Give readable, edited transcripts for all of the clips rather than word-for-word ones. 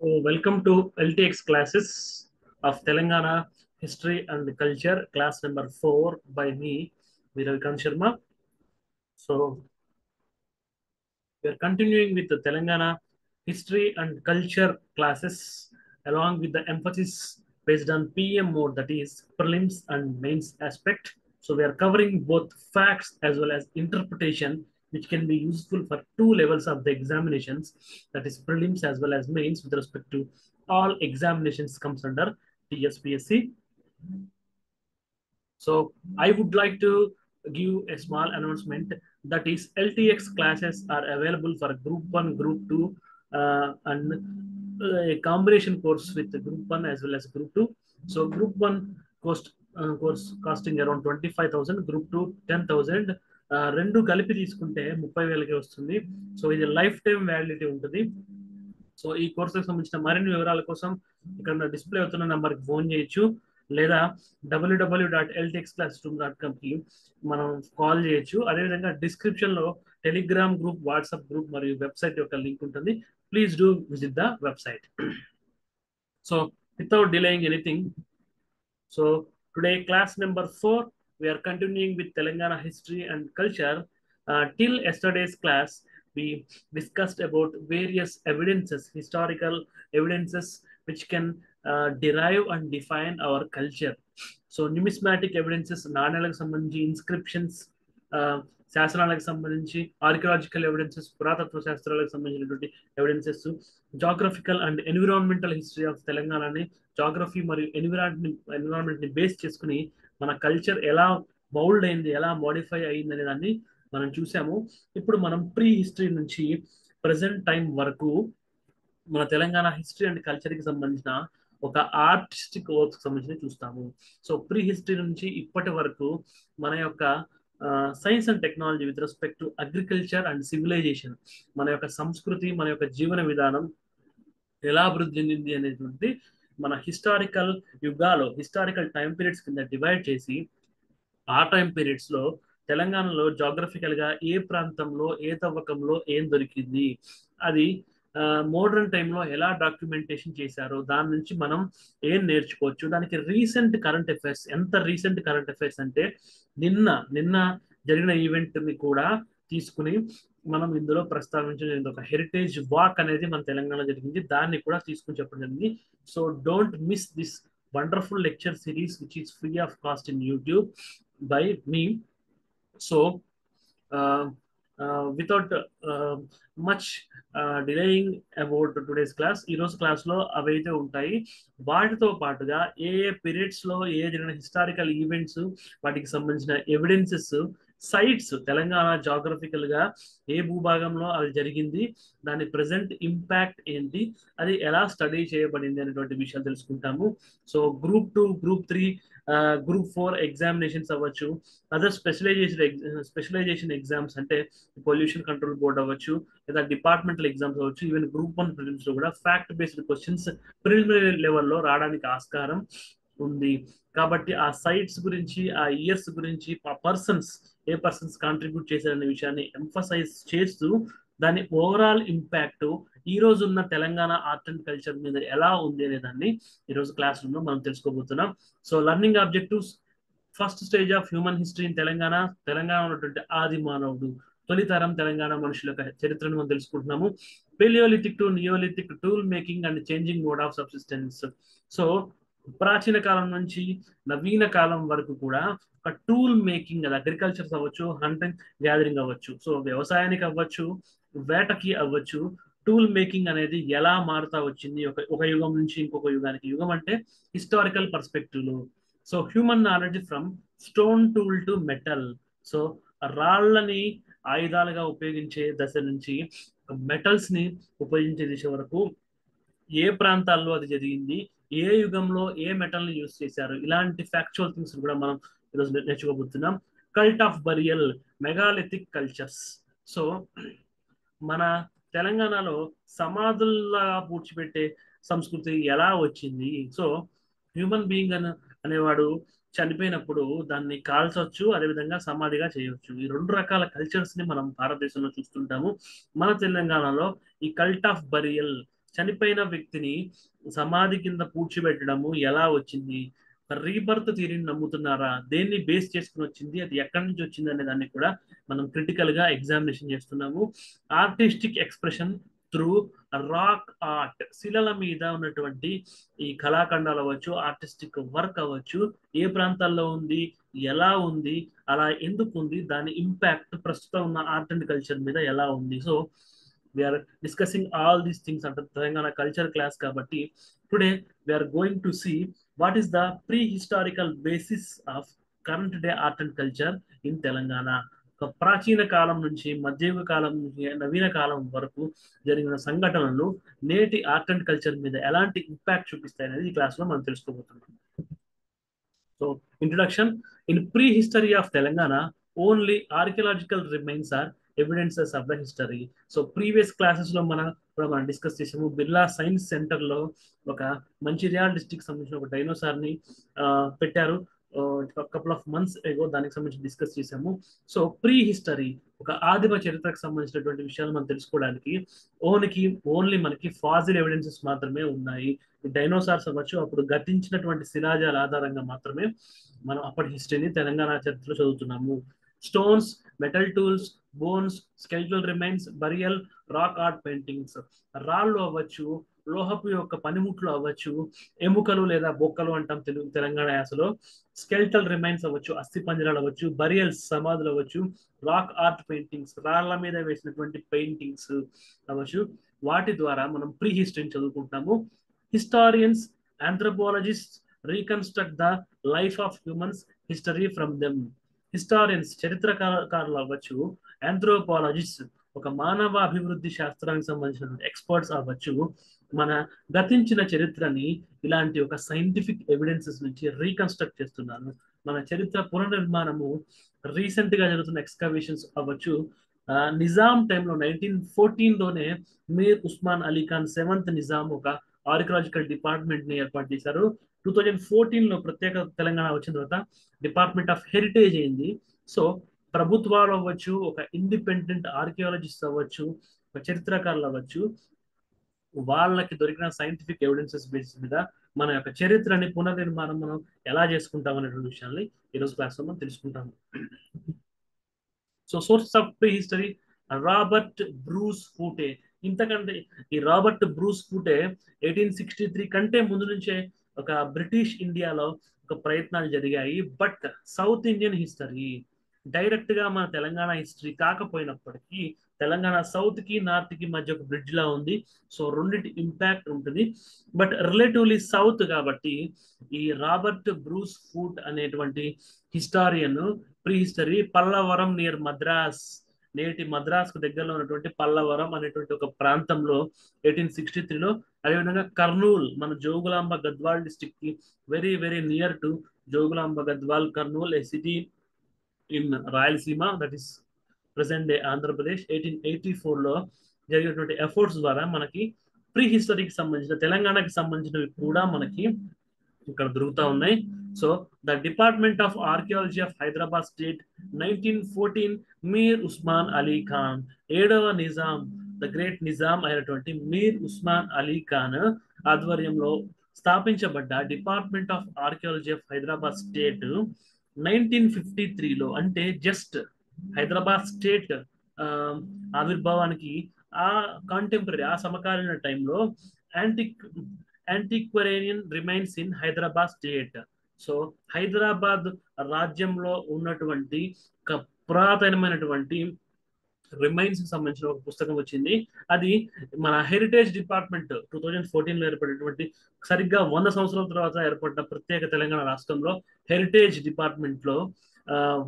Welcome to LTX classes of Telangana History and Culture, class number 4 by me, Viravkan Sharma. So, we are continuing with the Telangana History and Culture classes along with the emphasis based on PM mode, that is prelims and mains aspect. So, we are covering both facts as well as interpretation, which can be useful for two levels of the examinations, that is prelims as well as mains with respect to all examinations comes under TSPSC. So I would like to give a small announcement, that is LTX classes are available for Group 1, Group 2, and a combination course with Group 1 as well as Group 2. So Group 1 course costing around 25,000, Group 2 10,000. రెండు కలిపి తీసుకుంటే 30,000కి వస్తుంది. So ఇది life time validity ఉంటుంది. So ఈ కోర్సుకు సంబంధించిన మరిన్ని వివరాల కోసం ఇక్కడ డిస్ప్లే అవుతున్న నంబర్కి ఫోన్ చేయొచ్చు, లేదా www.ltxclassroom.comకి మనం కాల్ చేయొచ్చు. అదేవిధంగా డిస్క్రిప్షన్లో టెలిగ్రామ్ గ్రూప్, వాట్సాప్ గ్రూప్ మరియు వెబ్సైట్ యొక్క లింక్ ఉంటుంది. Please do visit the website. So without delaying anything, so today class number 4, we are continuing with Telangana history and culture. Till yesterday's class, we discussed about various evidences, historical evidences which can derive and define our culture. So numismatic evidences, నాణ్యాలకు సంబంధించి inscriptions, శాసనాలకు సంబంధించి archaeological evidences, పురాతత్వ శాస్త్రాలకు సంబంధించినటువంటి evidences, geographical and environmental history of తెలంగాణని, geography మరియు environment ని base చేసుకుని మన culture ఎలా mould అయింది, ఎలా మోడిఫై అయింది అనే దాన్ని మనం చూసాము. ఇప్పుడు మనం ప్రీ హిస్టరీ నుంచి ప్రజెంట్ టైం వరకు మన తెలంగాణ హిస్టరీ అండ్ కల్చర్కి సంబంధించిన ఒక ఆర్టిస్టిక్ వర్క్ సంబంధించి చూస్తాము. సో ప్రీ హిస్టరీ నుంచి ఇప్పటి వరకు మన యొక్క science and technology with respect to agriculture and civilization, మన యొక్క సంస్కృతి, మన యొక్క జీవన విధానం ఎలా అభివృద్ధి చెందింది అనేటువంటి మన హిస్టారికల్ యుగాలో, హిస్టారికల్ టైం పీరియడ్స్ కింద డివైడ్ చేసి, ఆ టైం పీరియడ్స్ లో తెలంగాణలో జాగ్రఫికల్ గా ఏ ప్రాంతంలో ఏ తవ్వకంలో ఏం దొరికింది, అది మోడర్న్ టైంలో ఎలా డాక్యుమెంటేషన్ చేశారో దాని నుంచి మనం ఏం నేర్చుకోవచ్చు. దానికి రీసెంట్ కరెంట్ అఫైర్స్, ఎంత రీసెంట్ కరెంట్ అఫైర్స్ అంటే నిన్న నిన్న జరిగిన ఈవెంట్ ని కూడా తీసుకుని మనం ఇందులో ప్రస్తావించడం. ఒక హెరిటేజ్ వాక్ అనేది మన తెలంగాణ జరిగింది, దాన్ని కూడా తీసుకుని చెప్పడం జరిగింది. So don't miss this wonderful lecture series which is free of cost in YouTube by me. So without much delaying about today's class, ఈ రోజు క్లాస్ లో అవైతే ఉంటాయి. వాటితో పాటుగా ఏ ఏ పీరియడ్స్ లో ఏ జరిగిన హిస్టారికల్ ఈవెంట్స్, వాటికి సంబంధించిన ఎవిడెన్సెస్, సైట్స్, తెలంగాణ జాగ్రఫికల్ గా ఏ భూభాగంలో అది జరిగింది, దాని ప్రెసెంట్ ఇంపాక్ట్ ఏంటి, అది ఎలా స్టడీ చేయబడింది అనేటువంటి విషయాలు తెలుసుకుంటాము. So group 2, group 3, group 4 examinations అవ్వచ్చు, అదర్ స్పెషలైజేషన్ ఎగ్జామ్స్ అంటే పొల్యూషన్ కంట్రోల్ బోర్డ్ అవ్వచ్చు, లేదా డిపార్ట్మెంటల్ ఎగ్జామ్స్ అవ్వచ్చు, ఈవెన్ గ్రూప్ 1 ప్రిలిమ్స్ లో కూడా ఫ్యాక్ట్ బేస్డ్ క్వశ్చన్స్ ప్రిలిమినరీ లెవెల్లో రావడానికి ఆస్కారం ఉంది. కాబట్టి ఆ సైట్స్ గురించి, ఆ ఇయర్స్ గురించి, ఆ పర్సన్స్, ఏ పర్సన్స్ కాంట్రిబ్యూట్ చేశారనే విషయాన్ని ఎంఫసైజ్ చేస్తూ దాని ఓవరాల్ ఇంపాక్ట్ ఈ రోజు ఉన్న తెలంగాణ ఆర్ట్ అండ్ కల్చర్ మీద ఎలా ఉంది అనే దాన్ని ఈరోజు క్లాస్ రూమ్ లో మనం తెలుసుకోబోతున్నాం. So learning objectives, first stage of human history in Telangana, Telangana ఉన్నటువంటి ఆది మానవుడు, తొలితరం తెలంగాణ మనుషుల చరిత్రను మనం తెలుసుకుంటున్నాము. Palaeolithic to Neolithic, tool making and changing mode of subsistence. So ప్రాచీన కాలం నుంచి నవీన కాలం వరకు కూడా ఒక టూల్ మేకింగ్, అది అగ్రికల్చర్స్ అవ్వచ్చు, హంటింగ్ గ్యాదరింగ్ అవ్వచ్చు, సో వ్యవసాయానికి అవ్వచ్చు, వేటకి అవ్వచ్చు, టూల్ మేకింగ్ అనేది ఎలా మారుతా వచ్చింది ఒక యుగం నుంచి ఇంకొక యుగానికి. యుగం అంటే హిస్టారికల్ పర్స్పెక్టివ్ లో. So human knowledge from stone tool to metal. So రాళ్ళని ఆయుధాలుగా ఉపయోగించే దశ నుంచి మెటల్స్ ని ఉపయోగించే దిశ వరకు ఏ ప్రాంతాల్లో అది జరిగింది, ఏ యుగంలో ఏ మెటల్ ని యూజ్ చేశారు, ఇలాంటి ఫ్యాక్చువల్ థింగ్స్ కూడా మనం ఈరోజు నేర్చుకోబోతున్నాం. Cult of burial, megalithic cultures. So మన తెలంగాణలో సమాధుల్లా పూడ్చిపెట్టే సంస్కృతి ఎలా వచ్చింది. సో హ్యూమన్ బీయింగ్ అనేవాడు చనిపోయినప్పుడు దాన్ని కాల్చవచ్చు, అదేవిధంగా సమాధిగా చేయవచ్చు. ఈ రెండు రకాల కల్చర్స్ ని మనం భారతదేశంలో చూస్తుంటాము. మన తెలంగాణలో ఈ కల్ట్ ఆఫ్ బరియల్ చనిపోయిన వ్యక్తిని సమాధి కింద పూడ్చిపెట్టడము ఎలా వచ్చింది, రీబర్త్ థియరీని నమ్ముతున్నారా, దేన్ని బేస్ చేసుకుని వచ్చింది, అది ఎక్కడి నుంచి వచ్చింది అనే దాన్ని కూడా మనం క్రిటికల్ గా ఎగ్జామినేషన్ చేస్తున్నాము. Artistic expression through rock art, శిలల మీద ఉన్నటువంటి ఈ కళాఖండాలు అవ్వచ్చు, ఆర్టిస్టిక్ వర్క్ అవ్వచ్చు, ఏ ప్రాంతాల్లో ఉంది, ఎలా ఉంది, అలా ఎందుకు ఉంది, దాని ఇంపాక్ట్ ప్రస్తుతం ఉన్న ఆర్ట్ అండ్ కల్చర్ మీద ఎలా ఉంది. So we are discussing all these things అంటే తెలంగాణ కల్చర్ క్లాస్ కాబట్టి today we are going to see what is the prehistorical basis of current day art and culture in Telangana. ఒక ప్రాచీన కాలం నుంచి మధ్యయుగ కాలం నుంచి నవీన కాలం వరకు జరిగిన సంఘటనలు నేటి ఆర్ట్ అండ్ కల్చర్ మీద ఎలాంటి ఇంపాక్ట్ చూపిస్తాయి అనేది ఈ క్లాస్ లో మనం తెలుసుకోబోతున్నాం. So introduction. In prehistory of Telangana only archaeological remains or evidences of the history. So previous classes లో మనం డిస్కస్ చేసాము. బిర్లా సైన్స్ సెంటర్ లో ఒక మంచిర్యాల డిస్ట్రిక్ట్ సంబంధించిన ఒక డైనోసార్ ని పెట్టారు కపుల్ ఆఫ్ మంత్స్ ఎగో. దానికి సంబంధించి డిస్కస్ చేసాము. సో ప్రీ హిస్టరీ, ఒక ఆదిమ చరిత్రకు సంబంధించినటువంటి విషయాలు మనం తెలుసుకోవడానికి ఓన్లీ మనకి ఫాజిల్ ఎవిడెన్సెస్ మాత్రమే ఉన్నాయి. డైనోసార్స్ అవ్వచ్చు, అప్పుడు గతించినటువంటి శిలాజాల ఆధారంగా మాత్రమే మనం అప్పటి హిస్టరీని తెలంగాణ చరిత్రలో చదువుతున్నాము. Stones, metal tools, bones, skeletal remains, burial, rock art paintings, రాళ్ళు అవ్వచ్చు, లోహపు యొక్క పనిముట్లు అవ్వచ్చు, ఎముకలు లేదా బొక్కలు అంటాం తెలంగాణ యాసలో, స్కెల్టల్ రిమైన్స్ అవ్వచ్చు, అస్థి పంజరాలు అవ్వచ్చు, బరియల్స్ సమాధులు అవ్వచ్చు, రాక్ ఆర్ట్ పెయింటింగ్స్ రాళ్ల మీద వేసినటువంటి పెయింటింగ్స్ అవ్వచ్చు. వాటి ద్వారా మనం ప్రీ హిస్టరీని చదువుకుంటాము. Historians, anthropologist reconstruct the life of humans history from them. Historians చరిత్రకారులు అవ్వచ్చు, ఆంథ్రోపాలజిస్ట్ ఒక మానవ అభివృద్ధి శాస్త్రానికి సంబంధించిన ఎక్స్పర్ట్స్ అవ్వచ్చు, మన గతించిన చరిత్రని ఇలాంటి ఒక సైంటిఫిక్ ఎవిడెన్సెస్ నుంచి రీకన్స్ట్రక్ట్ చేస్తున్నారు. మన చరిత్ర పునర్నిర్మాణము రీసెంట్ గా జరుగుతున్న ఎక్స్కవేషన్స్ అవ్వచ్చు. నిజాం టైంలో 1914లోనే మీర్ ఉస్మాన్ అలీ ఖాన్ 7th నిజాం ఒక ఆర్కియలాజికల్ డిపార్ట్మెంట్ ని ఏర్పాటు చేశారు. 2014లో ప్రత్యేక తెలంగాణ వచ్చిన తర్వాత డిపార్ట్మెంట్ ఆఫ్ హెరిటేజ్ అయింది. సో ప్రభుత్వాలు అవ్వచ్చు, ఒక ఇండిపెండెంట్ ఆర్కియాలజిస్ట్ అవ్వచ్చు, ఒక చరిత్రకారులు అవ్వచ్చు, వాళ్ళకి దొరికిన సైంటిఫిక్ ఎవిడెన్సెస్ బేసిస్ మీద మన యొక్క చరిత్రని పునర్నిర్మాణం మనం ఎలా చేసుకుంటాం అనేటువంటి విషయాన్ని ఈరోజు క్లాస్ లో మనం తెలుసుకుంటాము. So sources of prehistory, Robert Bruce Foote. ఇంతకంటే ఈ రాబర్ట్ బ్రూస్ ఫూటే 1863 కంటే ముందు నుంచే ఒక బ్రిటిష్ ఇండియాలో ఒక ప్రయత్నాలు జరిగాయి. But south Indian history direct గా మన తెలంగాణ హిస్టరీ కాకపోయినప్పటికీ తెలంగాణ సౌత్ కి నార్త్ కి మధ్య ఒక బ్రిడ్జ్ లా ఉంది. సో రెండింటి ఇంపాక్ట్ ఉంటుంది. బట్ రిలేటివ్లీ సౌత్ కాబట్టి ఈ రాబర్ట్ బ్రూస్ ఫూట్ అనేటువంటి historian pre history Pallavaram near Madras, నేటి మద్రాస్ కు దగ్గరలో ఉన్నటువంటి పల్లవరం అనేటువంటి ఒక ప్రాంతంలో 1863లో, అదేవిధంగా కర్నూల్ మన జోగులాంబ గద్వాల్ డిస్ట్రిక్ట్ కి very very near to Jogulamba Gadwal Kurnool, a city in Rayalaseema, that is present day Andhra Pradesh. 1884లో జరిగినటువంటి ఎఫర్ట్స్ ద్వారా మనకి ప్రీ హిస్టరీకి సంబంధించిన తెలంగాణకి సంబంధించినవి కూడా మనకి ఇక్కడ దొరుకుతా ఉన్నాయి. So the department of archaeology of Hyderabad state 1914 Mir Osman Ali Khan, 7వ నిజాం, ద గ్రేట్ నిజాం అయినటువంటి మీర్ ఉస్మాన్ అలీ ఖాన్ ఆధ్వర్యంలో స్థాపించబడ్డ department of archaeology of Hyderabad state 1953లో, అంటే జస్ట్ హైదరాబాద్ స్టేట్ ఆవిర్భావానికి ఆ కాంటెంపరీ ఆ సమకాలీన టైంలో antiquarian remains in Hyderabad state. So Hyderabad రాజ్యంలో ఉన్నటువంటి ఒక పురాతనమైనటువంటి రిమైన్స్ కి సంబంధించిన ఒక పుస్తకం వచ్చింది. అది మన హెరిటేజ్ డిపార్ట్మెంట్ 2014లో ఏర్పడినటువంటి, సరిగ్గా 100 సంవత్సరాల తర్వాత ఏర్పడ్డ ప్రత్యేక తెలంగాణ రాష్ట్రంలో హెరిటేజ్ డిపార్ట్మెంట్ లో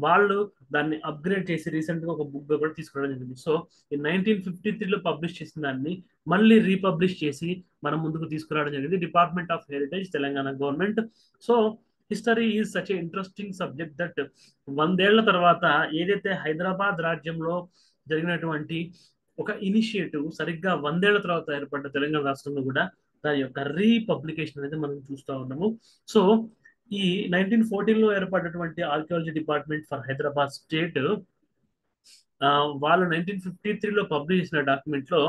వాళ్ళు దాన్ని అప్గ్రేడ్ చేసి రీసెంట్ గా ఒక బుక్ కూడా తీసుకురావడం జరిగింది. సో ఈ 1953లో పబ్లిష్ చేసిన దాన్ని మళ్ళీ రీపబ్లిష్ చేసి మనం ముందుకు తీసుకురావడం జరిగింది department of heritage Telangana government. So history is such a interesting subject that 100 ఏళ్ల తర్వాత ఏదైతే హైదరాబాద్ రాజ్యంలో జరిగినటువంటి ఒక ఇనిషియేటివ్ సరిగ్గా 100 ఏళ్ల తర్వాత ఏర్పడ్డ తెలంగాణ రాష్ట్రంలో కూడా దాని యొక్క రీపబ్లికేషన్ అనేది మనం చూస్తూ ఉన్నాము. సో ఈ 1914లో ఏర్పడినటువంటి archaeology department for Hyderabad state వాళ్ళు 1953లో పబ్లిష్ చేసిన డాక్యుమెంట్ లో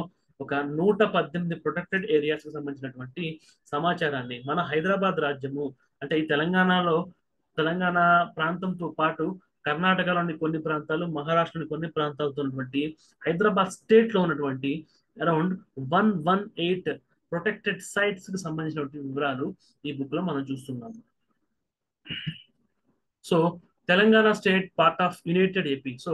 ఒక 118 ప్రొటెక్టెడ్ ఏరియాస్ కి సంబంధించినటువంటి సమాచారాన్ని మన హైదరాబాద్ రాజ్యము అంటే ఈ తెలంగాణ ప్రాంతంతో పాటు కర్ణాటకలోని కొన్ని ప్రాంతాలు, మహారాష్ట్రలోని కొన్ని ప్రాంతాలతో ఉన్నటువంటి హైదరాబాద్ స్టేట్ లో ఉన్నటువంటి అరౌండ్ 118 ప్రొటెక్టెడ్ సైట్స్ కి సంబంధించినటువంటి వివరాలు ఈ బుక్ లో మనం చూస్తున్నాము. So Telangana state part of United AP. So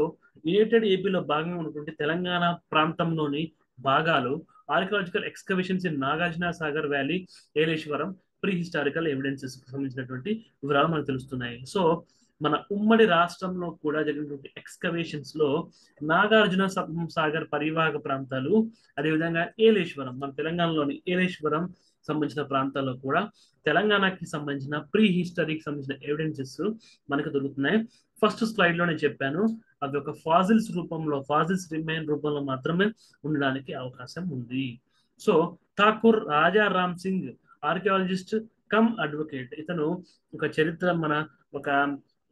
United ఏపీలో భాగంగా ఉన్నటువంటి తెలంగాణ ప్రాంతంలోని భాగాలు archaeological excavations in Nagarjuna Sagar valley, Yeleswaram, pre historical evidences కి సంబంధించినటువంటి వివరాలు మనకు తెలుస్తున్నాయి. సో మన ఉమ్మడి రాష్ట్రంలో కూడా జరిగినటువంటి ఎక్స్కవేషన్స్ లో నాగార్జున సాగర్ పరివాహక ప్రాంతాలు, అదేవిధంగా ఏలేశ్వరం, మన తెలంగాణలోని ఏలేశ్వరం సంబంధించిన ప్రాంతాల్లో కూడా తెలంగాణకి సంబంధించిన ప్రీ హిస్టరీకి సంబంధించిన ఎవిడెన్సెస్ మనకు దొరుకుతున్నాయి. ఫస్ట్ స్లైడ్ లో నేను చెప్పాను, అవి ఒక ఫాజిల్స్ రూపంలో, ఫాజిల్స్ రిమైన్ రూపంలో మాత్రమే ఉండడానికి అవకాశం ఉంది. So Thakur Raja Ram Singh, archaeologist cum advocate, ఇతను ఒక చరిత్ర ఒక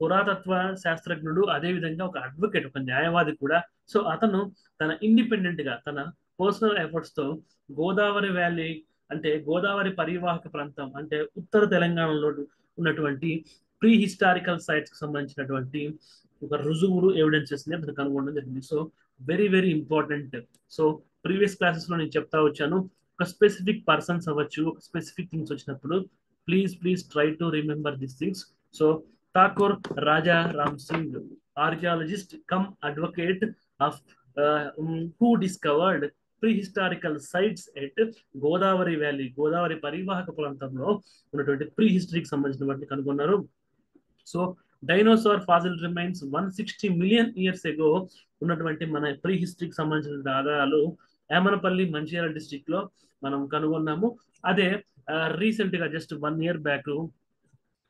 పురాతత్వ శాస్త్రజ్ఞుడు, అదేవిధంగా ఒక అడ్వకేట్, ఒక న్యాయవాది కూడా. సో అతను తన ఇండిపెండెంట్ గా తన పర్సనల్ ఎఫర్ట్స్ తో గోదావరి వ్యాలీ అంటే గోదావరి పరివాహక ప్రాంతం అంటే ఉత్తర తెలంగాణలో ఉన్నటువంటి ప్రీ హిస్టారికల్ సైట్స్ కి సంబంధించినటువంటి ఒక రుజువులు, ఎవిడెన్సెస్ ని అతను కనుగొనడం జరిగింది. So very very important. So previous classes లో నేను చెప్తా వచ్చాను, ఒక స్పెసిఫిక్ పర్సన్స్ అవ్వచ్చు, ఒక స్పెసిఫిక్ థింగ్స్ వచ్చినప్పుడు please try to remember this things. So Thakur Raja Ram Singh, archaeologist cum advocate of who discovered prehistorical sites at Godavari valley, Godavari పరివాహక ప్రాంతంలో ఉన్నటువంటి ప్రీ హిస్టరీకి సంబంధించిన వాటిని కనుగొన్నారు. So dinosaur fossil remains 160 million years ago ఉన్నటువంటి మన ప్రీ హిస్టరీకి సంబంధించిన ఆధారాలు ఏమనపల్లి, మంచిర్యాల డిస్ట్రిక్ట్ లో మనం కనుగొన్నాము. అదే రీసెంట్ గా జస్ట్ 1 year బ్యాక్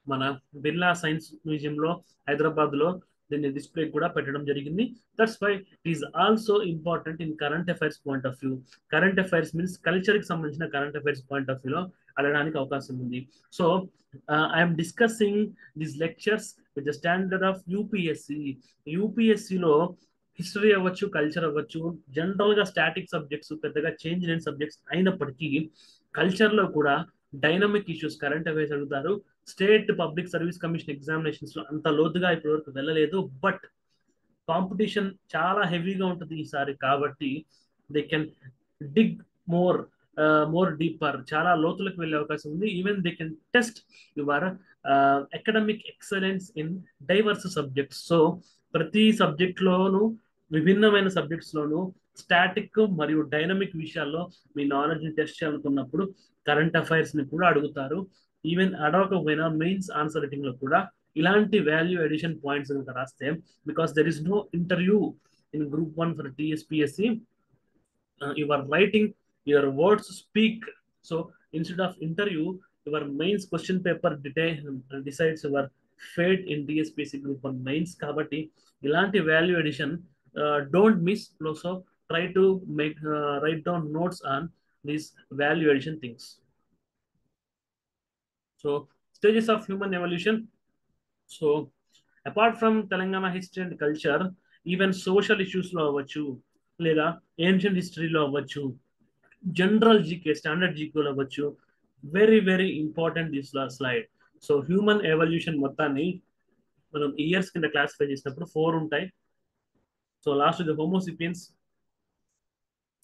మన బిర్లా సైన్స్ మ్యూజియం లో హైదరాబాద్ లో దీన్ని డిస్ప్లే కూడా పెట్టడం జరిగింది. That's why it is also important in current affairs point of view. Current affairs means culture కి సంబంధించిన కరెంట్ అఫైర్స్ పాయింట్ ఆఫ్ వ్యూలో అడగడానికి అవకాశం ఉంది. So I'm discussing these lectures with the standard of UPSC. యూపీఎస్సిలో హిస్టరీ అవ్వచ్చు, culture అవ్వచ్చు, general గా స్టాటిక్ సబ్జెక్ట్స్ పెద్దగా చేంజ్ లేని సబ్జెక్ట్స్ అయినప్పటికీ కల్చర్ లో కూడా డైనమిక్ ఇష్యూస్, కరెంట్ అఫైర్స్ అడుగుతారు. State public service commission examinations లో అంత లోతుగా ఇప్పటివరకు వెళ్ళలేదు, బట్ కాంపిటీషన్ చాలా హెవీగా ఉంటుంది ఈసారి. కాబట్టి they can dig more deeper, చాలా లోతులకు వెళ్ళే అవకాశం ఉంది. Even they can test your academic excellence in divorce subjects. So ప్రతి సబ్జెక్ట్ లోను, విభిన్నమైన సబ్జెక్ట్స్ లోను స్టాటిక్ మరియు డైనమిక్ విషయాల్లో మీ నాలెడ్జ్ ని టెస్ట్ చేయాలనుకున్నప్పుడు కరెంట్ అఫైర్స్ ని కూడా అడుగుతారు. ఈవెన్ అడగకపోయినా మెయిన్స్ ఆన్సర్ రైటింగ్ లో కూడా ఇలాంటి వాల్యూ ఎడిషన్ పాయింట్స్ కనుక రాస్తే, because there is no interview in group 1 for TSPSC, you are writing, your words speak. So instead of interview, your mains question paper decides your fate in TSPC group 1 mains. Kabatti ilanti value addition don't miss. So try to make write down notes on these value addition things. So stages of human evolution. So apart from Telangana history and culture, even social issues లో అవ్వచ్చు, లేదా ancient హిస్టరీలో అవ్వచ్చు, general GK, standard జీకేలో అవ్వచ్చు, very very important this slide. So human evolution మొత్తాన్ని మనం years కింద క్లాసిఫై చేసినప్పుడు 4 ఉంటాయి. So last the homo sapiens,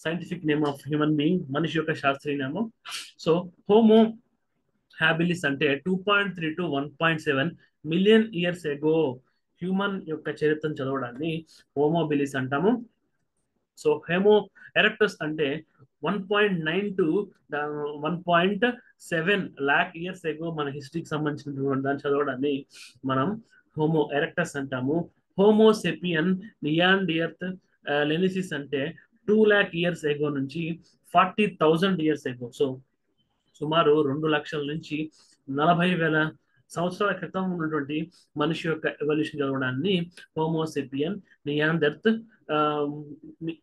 scientific name of human being, మనిషి యొక్క శాస్త్రీయ నామం. సో హోమో హ్యాబిలిస్ అంటే 2.3 to 1.7 million years ago human యొక్క చరిత్రను చదవడాన్ని హోమోబిలిస్ అంటాము. సో హోమో ఎరెక్టస్ అంటే 1.9 to 1.7 లాక్ ఇయర్స్ ఎగో మన హిస్టరీకి సంబంధించినటువంటి దాన్ని చదవడాన్ని మనం హోమో ఎరెక్టస్ అంటాము. హోమోసెపియన్ నియాండియర్త్ లెనిసిస్ అంటే 2 lakh ఇయర్స్ ఎగో నుంచి 40,000 ఇయర్స్ ఎగో. సో సుమారు 2 లక్షల నుంచి 40,000 సంవత్సరాల క్రితం ఉన్నటువంటి మనిషి యొక్క ఎవల్యూషన్ చదవడాన్ని హోమోసెపియన్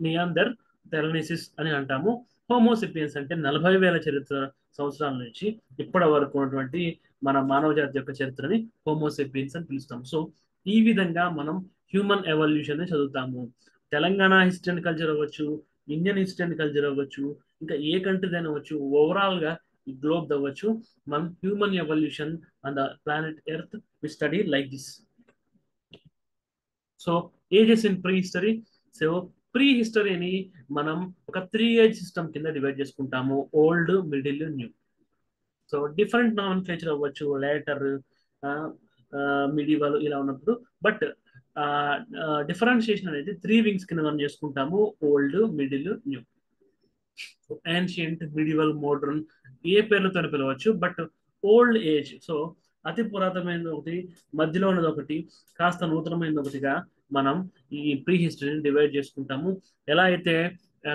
నియాండర్ థెలనిసిస్ అని అంటాము. హోమోసెపియన్స్ అంటే 40,000 చరిత్ర సంవత్సరాల నుంచి ఇప్పటి వరకు ఉన్నటువంటి మన మానవ జాతి యొక్క చరిత్రని హోమోసెపియన్స్ అని పిలుస్తాము. సో ఈ విధంగా మనం హ్యూమన్ ఎవల్యూషన్ ని చదువుతాము. తెలంగాణ హిస్టరీ అండ్ కల్చర్ అవ్వచ్చు, ఇండియన్ హిస్టరీ అండ్ కల్చర్ అవ్వచ్చు, ఇంకా ఏ కంట్రీ అయినా అవ్వచ్చు, ఓవరాల్ గా ఈ గ్లోబ్ అవ్వచ్చు, మనం human evolution on the planet earth we study like this. So ages in prehistory. So ప్రీ హిస్టరీని మనం ఒక 3 ఏజ్ సిస్టమ్ కింద డివైడ్ చేసుకుంటాము, old, middle, new. So different nomenclature అవ్వచ్చు, లేటర్, మిడివల్ ఇలా ఉన్నప్పుడు, బట్ డిఫరెన్షియేషన్ అనేది 3 వింగ్స్ కింద మనం చేసుకుంటాము, old, middle, new. Ancient, medieval, modern ఏ పేర్లతో పిలవచ్చు, బట్ ఓల్డ్ ఏజ్, సో అతి పురాతనమైనది ఒకటి, మధ్యలో ఉన్నది ఒకటి, కాస్త నూతనమైనది ఒకటిగా మనం ఈ ప్రీ హిస్టరీని డివైడ్ చేసుకుంటాము. ఎలా అయితే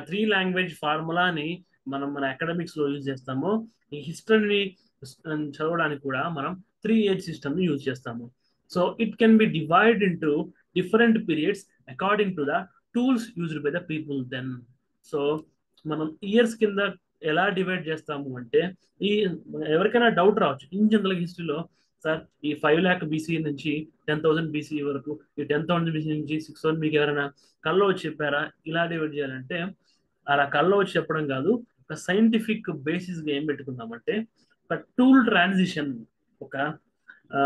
3 లాంగ్వేజ్ ఫార్ములాని మనం మన అకాడమిక్స్ లో యూజ్ చేస్తామో, ఈ హిస్టరీని చదవడానికి కూడా మనం 3 ఏజ్ సిస్టమ్ ని యూజ్ చేస్తాము. So it can be divide into different periods according to the tools used by the people then. సో మనం ఇయర్స్ కింద ఎలా డివైడ్ చేస్తాము అంటే, ఈ ఎవరికైనా డౌట్ రావచ్చు ఇన్ జనరల్ హిస్టరీలో, సార్ ఈ 5 lakh బీసీ నుంచి 10,000 బీసీ వరకు, ఈ 10,000 బీసీ నుంచి 6,000 మీకు ఎవరైనా కల్లో వచ్చి చెప్పారా ఇలా డివైడ్ చేయాలంటే, అలా కల్లో వచ్చి చెప్పడం కాదు, ఒక సైంటిఫిక్ బేసిస్ గా ఏం పెట్టుకుందామంటే, ఒక టూల్ ట్రాన్సిషన్, ఒక ఆ,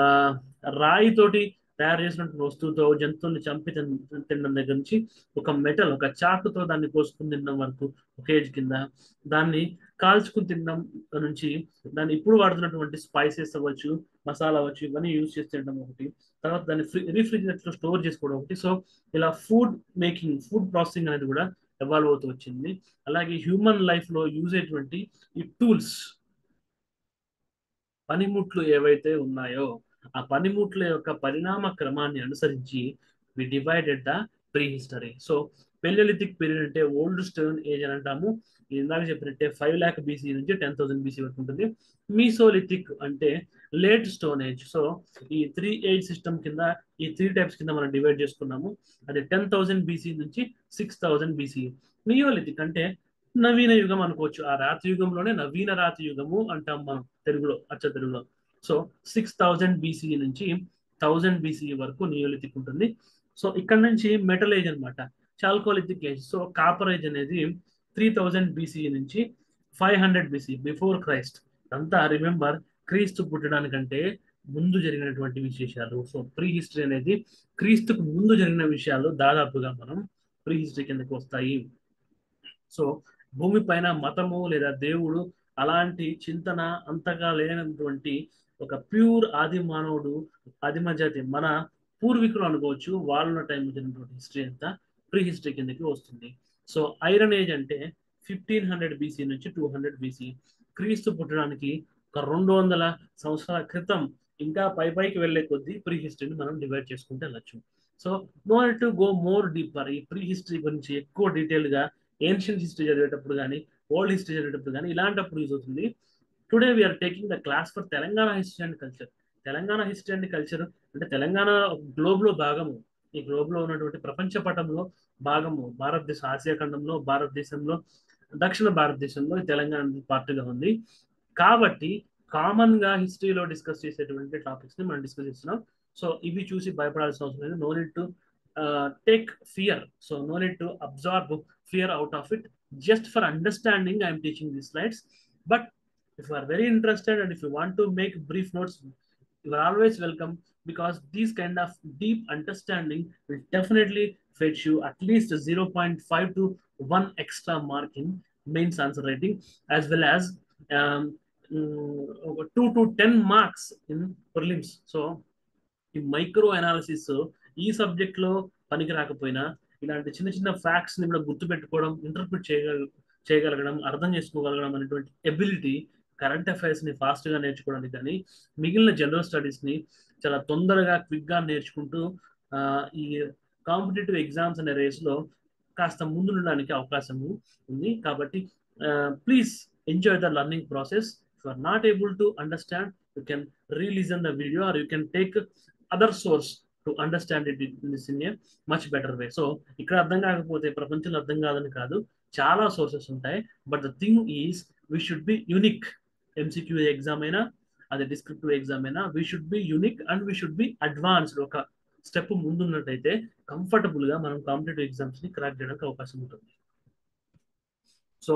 రాయితోటి తయారు చేసినటువంటి వస్తువుతో జంతువుల్ని చంపి తినడం దగ్గర నుంచి, ఒక మెటల్, ఒక చాకుతో దాన్ని కోసుకుని తినడం వరకు ఒక ఏజ్ కింద, దాన్ని కాల్చుకుని తినడం నుంచి, దాన్ని ఇప్పుడు వాడుతున్నటువంటి స్పైసెస్ అవ్వచ్చు, మసాలా అవ్వచ్చు, ఇవన్నీ యూజ్ చేసి తినడం ఒకటి, తర్వాత దాన్ని రిఫ్రిజిరేటర్ లో స్టోర్ చేసుకోవడం ఒకటి. సో ఇలా ఫుడ్ మేకింగ్, ఫుడ్ ప్రాసెసింగ్ అనేది కూడా ఎవాల్వ్ అవుతూ వచ్చింది. అలాగే హ్యూమన్ లైఫ్ లో యూజ్ అయ్యేటువంటి ఈ టూల్స్, పనిముట్లు ఏవైతే ఉన్నాయో, ఆ పనిముట్ల యొక్క పరిణామ క్రమాన్ని అనుసరించి we divided the prehistory. So paleolithic period అంటే ఓల్డ్ స్టోన్ ఏజ్ అని అంటాము. ఇందాక చెప్పినట్టే 5 lakh బీసీ నుంచి 10,000 బీసీ వరకు ఉంటుంది. మీసోలిథిక్ అంటే లేట్ స్టోన్ ఏజ్. సో ఈ 3 ఏజ్ సిస్టమ్ కింద, ఈ 3 టైప్స్ కింద మనం డివైడ్ చేసుకున్నాము. అది 10,000 బీసీ నుంచి 6,000 బీసీ. నియోలిథిక్ అంటే నవీన యుగం అనుకోవచ్చు. ఆ రాతి యుగంలోనే నవీన రాతి యుగము అంటాం మనం తెలుగులో, అచ్చ తెలుగులో. సో 6,000 బీసీ నుంచి 1000 బీసీ వరకు నియోలిథిక్ ఉంటుంది. సో ఇక్కడ నుంచి మెటల్ ఏజ్ అనమాట, chalcolithic age. So copper age అనేది 3,000 బీసీ నుంచి 500 బీసీ, బిఫోర్ క్రైస్ట్. అంతా రిమెంబర్, క్రీస్తు పుట్టడానికంటే ముందు జరిగినటువంటి విశేషాలు. సో ప్రీ హిస్టరీ అనేది క్రీస్తుకు ముందు జరిగిన విషయాలు దాదాపుగా మనం ప్రీ హిస్టరీ కిందకి వస్తాయి. సో భూమి పైన మతము లేదా దేవుడు అలాంటి చింతన అంతగా లేనటువంటి ఒక ప్యూర్ ఆది మానవుడు, ఆదిమ జాతి, మన పూర్వీకులు అనుకోవచ్చు, వాళ్ళ టైంలో జరిగినటువంటి హిస్టరీ అంతా ప్రీ హిస్టరీ కిందకి వస్తుంది. సో ఐరన్ ఏజ్ అంటే 1500 బీసీ నుంచి 200 బీసీ, క్రీస్తు పుట్టడానికి ఒక 200 సంవత్సరాల క్రితం. ఇంకా పైకి వెళ్లే కొద్దీ ప్రీ హిస్టరీని మనం డివైడ్ చేసుకుంటే వెళ్ళచ్చు. So no to go more deeper, ఈ ప్రీ హిస్టరీ గురించి ఎక్కువ డీటెయిల్ గా ఏన్షియన్ హిస్టరీ చదివేటప్పుడు కానీ, ఓల్డ్ హిస్టరీ చదివేటప్పుడు కానీ ఇలాంటప్పుడు యూజ్ అవుతుంది. Today we are taking the class for Telangana history and culture. Telangana history and culture అంటే తెలంగాణ గ్లోబ్ లో భాగము, ఈ గ్లోబ్ లో ఉన్నటువంటి ప్రపంచ పటంలో భాగము. భారతదేశ, ఆసియా ఖండంలో, భారతదేశంలో, దక్షిణ భారతదేశంలో తెలంగాణ పార్ట్గా ఉంది. కాబట్టి కామన్ గా హిస్టరీలో డిస్కస్ చేసేటువంటి టాపిక్స్ ని మనం డిస్కస్ చేస్తున్నాం. సో ఇవి చూసి భయపడాల్సిన అవసరం లేదు. No need to take fear. So no need to absorb fear out of it. Just for understanding, I am teaching these slides. But if you are very interested and if you want to make brief notes, you are always welcome, because these kind of deep understanding will definitely fetch you at least 0.5 to 1 extra mark in mains answer writing, as well as um, 2 to 10 marks in prelims. So ఈ micro analysis ఈ subject లో పనికి రాకపోయినా, ఇలాంటి చిన్న చిన్న facts ని కూడా గుర్తు పెట్టుకోవడం, ఇంటర్ప్రిట్ చేయగలగడం, అర్థం చేసుకోగలగడం అనేటువంటి ఎబిలిటీ కరెంట్ అఫైర్స్ ని ఫాస్ట్ గా నేర్చుకోవడానికి కానీ, మిగిలిన జనరల్ స్టడీస్ ని చాలా తొందరగా క్విక్ గా నేర్చుకుంటూ ఈ కాంపిటేటివ్ ఎగ్జామ్స్ అనే రేస్ లో కాస్త ముందు ఉండడానికి అవకాశం ఉంది. కాబట్టి please enjoy the learning process. If you are not able to understand, you can re-listen the video, or you can take other source to understand it in this in a much better way. So ఇక్కడ అర్థం కాకపోతే ప్రపంచంలో అర్థం కాదని కాదు, చాలా sources ఉంటాయి. But the thing is we should be unique. MCQ exam అయినా, అదే డిస్క్రిప్టివ్ ఎగ్జామ్ అయినా, we should be unique and we should be advanced. ఒక స్టెప్ ముందున్నట్టయితే కంఫర్టబుల్ గా మనం కాంపిటేటివ్ ఎగ్జామ్స్ ని క్రాక్ చేయడానికి అవకాశం ఉంటుంది. సో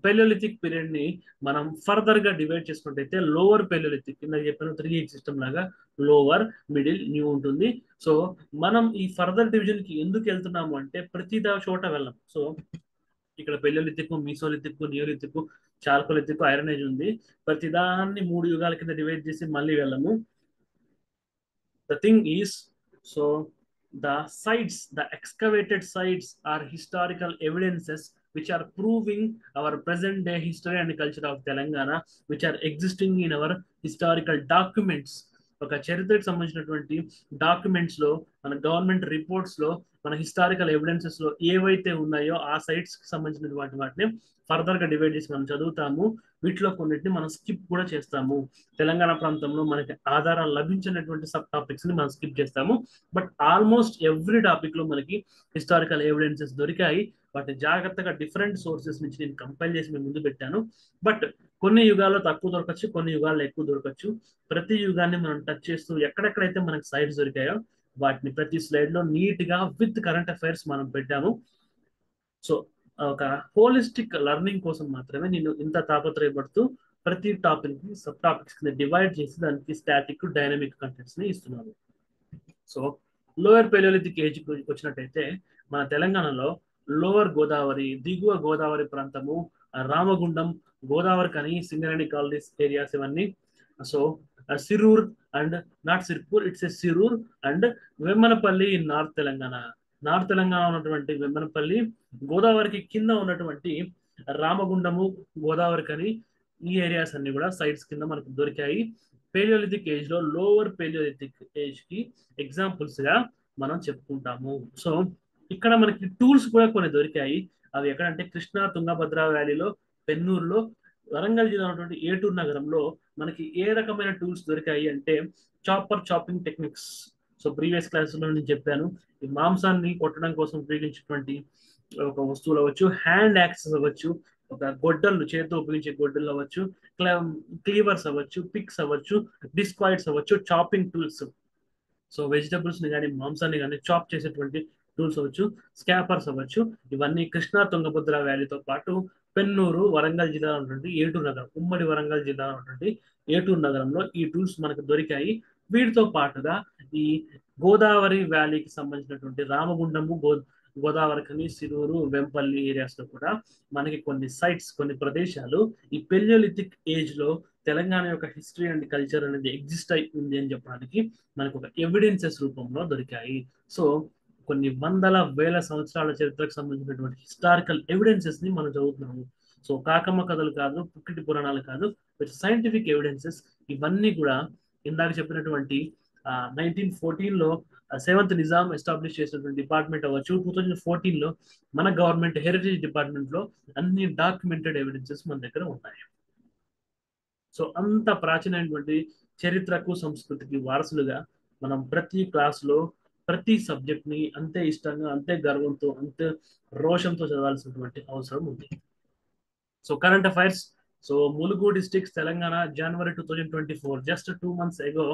పెలియోలిథిక్ పీరియడ్ ని మనం ఫర్దర్ గా డివైడ్ చేసుకుంటే లోవర్ పెలియోలిథిక్ కింద చెప్పిన 3H సిస్టమ్ లాగా లోవర్, మిడిల్, న్యూ ఉంటుంది. సో మనం ఈ ఫర్దర్ డివిజన్ కి ఎందుకు వెళ్తున్నాము అంటే ప్రతి చోట వెళ్ళం. సో ఇక్కడ paleolithic, mesolithic, neolithic, chalcolithic, iron age ఉంది. ప్రతి దాన్ని 3 యుగాల కింద డివైడ్ చేసి మళ్ళీ వెళ్ళము. The thing is, so the sites, the excavated sites are historical evidences which are proving our present day history and culture of Telangana, which are existing in our historical documents. ఒక చరిత్రకు సంబంధించినటువంటి documents లో, మన government reports లో, మన historical evidences లో ఏవైతే ఉన్నాయో ఆ సైట్స్ కి సంబంధించినటువంటి వాటిని ఫర్దర్ గా డివైడ్ చేసి మనం చదువుతాము. వీటిలో కొన్నిటిని మనం స్కిప్ కూడా చేస్తాము. తెలంగాణ ప్రాంతంలో మనకి ఆధారాలు లభించినటువంటి సబ్ టాపిక్స్ ని మనం స్కిప్ చేస్తాము. బట్ ఆల్మోస్ట్ ఎవ్రీ టాపిక్ లో మనకి హిస్టారికల్ ఎవిడెన్సెస్ దొరికాయి. వాటిని జాగ్రత్తగా డిఫరెంట్ సోర్సెస్ నుంచి నేను కంపైల్ చేసి మేము ముందు పెట్టాను. బట్ కొన్ని యుగాల్లో తక్కువ దొరకచ్చు, కొన్ని యుగాల్లో ఎక్కువ దొరకచ్చు. ప్రతి యుగాన్ని మనం టచ్ చేస్తూ ఎక్కడెక్కడైతే మనకి సైట్స్ దొరికాయో వాటిని ప్రతి స్లైడ్ లో నీట్ గా విత్ కరెంట్ అఫైర్స్ మనం పెట్టాము. సో ఒక హోలిస్టిక్ లెర్నింగ్ కోసం మాత్రమే నేను ఇంత తాపత్రయపడుతూ ప్రతి టాపిక్ ని సబ్ టాపిక్స్ ని డివైడ్ చేసి దానికి స్టాటిక్, డైనమిక్ కంటెంట్స్ ని ఇస్తున్నాను. సో లోయర్ పెలియోలిథిక్ ఏజ్ వచ్చినట్టయితే మన తెలంగాణలో లోవర్ గోదావరి, దిగువ గోదావరి ప్రాంతము, Ramagundam, Godavarikhani, Singareni colonies areas ఇవన్నీ. So Sirur and not Sirpur, it's a Sirur and Vemmanapalli in north Telangana. North Telangana ఉన్నటువంటి వెమ్మనపల్లి, గోదావరికి కింద ఉన్నటువంటి రామగుండము, గోదావరి కని, ఈ ఏరియాస్ అన్ని కూడా సైట్స్ కింద మనకు దొరికాయి. పేలియోలిథిక్ ఏజ్ లో లోవర్ పేలియోలిథిక్ ఏజ్ కి ఎగ్జాంపుల్స్ గా మనం చెప్పుకుంటాము. సో ఇక్కడ మనకి టూల్స్ కూడా కొన్ని దొరికాయి. అవి ఎక్కడంటే కృష్ణా తుంగభద్ర వ్యాలీలో, పెన్నూరులో, వరంగల్ జిల్లా ఉన్నటువంటి ఏటూరు నగరంలో మనకి ఏ రకమైన టూల్స్ దొరికాయి అంటే chopping techniques. So previous class లో నేను చెప్పాను, ఈ మాంసాన్ని కొట్టడం కోసం ఉపయోగించేటువంటి ఒక వస్తువులు అవ్వచ్చు, హ్యాండ్ యాక్సెస్ అవ్వచ్చు, ఒక గొడ్డలు, చేతితో ఉపయోగించే గొడ్డలు అవ్వచ్చు, క్లీవర్స్ అవ్వచ్చు, పిక్స్ అవ్వచ్చు, డిస్క్వాయిడ్స్ అవ్వచ్చు, చాపింగ్ టూల్స్. సో వెజిటబుల్స్ ని కానీ మాంసాన్ని కానీ చాప్ చేసేటువంటి టూల్స్ అవ్వచ్చు, స్కాపర్స్ అవ్వచ్చు. ఇవన్నీ కృష్ణా తుంగభద్ర వ్యాలీతో పాటు పెన్నూరు, వరంగల్ జిల్లా ఉన్నటువంటి ఏటూరు నగరం, ఉమ్మడి వరంగల్ జిల్లా ఉన్నటువంటి ఏటూరు నగరంలో ఈ టూల్స్ మనకు దొరికాయి. వీటితో పాటుగా ఈ గోదావరి వ్యాలీకి సంబంధించినటువంటి రామగుండము, గోదావరి కని, సిరూరు, వెంపల్లి ఏరియాస్ లో కూడా మనకి కొన్ని సైట్స్, కొన్ని ప్రదేశాలు ఈ పెలియోలిథిక్ ఏజ్ లో తెలంగాణ యొక్క హిస్టరీ అండ్ కల్చర్ అనేది ఎగ్జిస్ట్ అయి ఉంది అని చెప్పడానికి మనకు ఒక ఎవిడెన్సెస్ రూపంలో దొరికాయి. సో కొన్ని వందల వేల సంవత్సరాల చరిత్రకు సంబంధించినటువంటి హిస్టారికల్ ఎవిడెన్సెస్ ని మనం చదువుతున్నాము. సో కాకమ్మ కథలు కాదు, పుక్కిటి పురాణాలు కాదు, సైంటిఫిక్ ఎవిడెన్సెస్. ఇవన్నీ కూడా ఇందాక చెప్పినటువంటి 1914 లో 7th నిజాం ఎస్టాబ్లిష్ చేసినటువంటి డిపార్ట్మెంట్ అవ్వచ్చు, 2014 లో మన గవర్నమెంట్ హెరిటేజ్ డిపార్ట్మెంట్ లో అన్ని డాక్యుమెంటెడ్ ఎవిడెన్సెస్ మన దగ్గర ఉన్నాయి. సో అంత ప్రాచీనమైనటువంటి చరిత్రకు, సంస్కృతికి వారసులుగా మనం ప్రతి క్లాసులో ప్రతి సబ్జెక్ట్ ని అంతే ఇష్టంగా, అంతే గర్వంతో, అంతే రోషంతో చదవాల్సినటువంటి అవసరం ఉంది. So current affairs. So Mulugu districts Telangana, జనవరి 2024, జస్ట్ 2 months ఎగో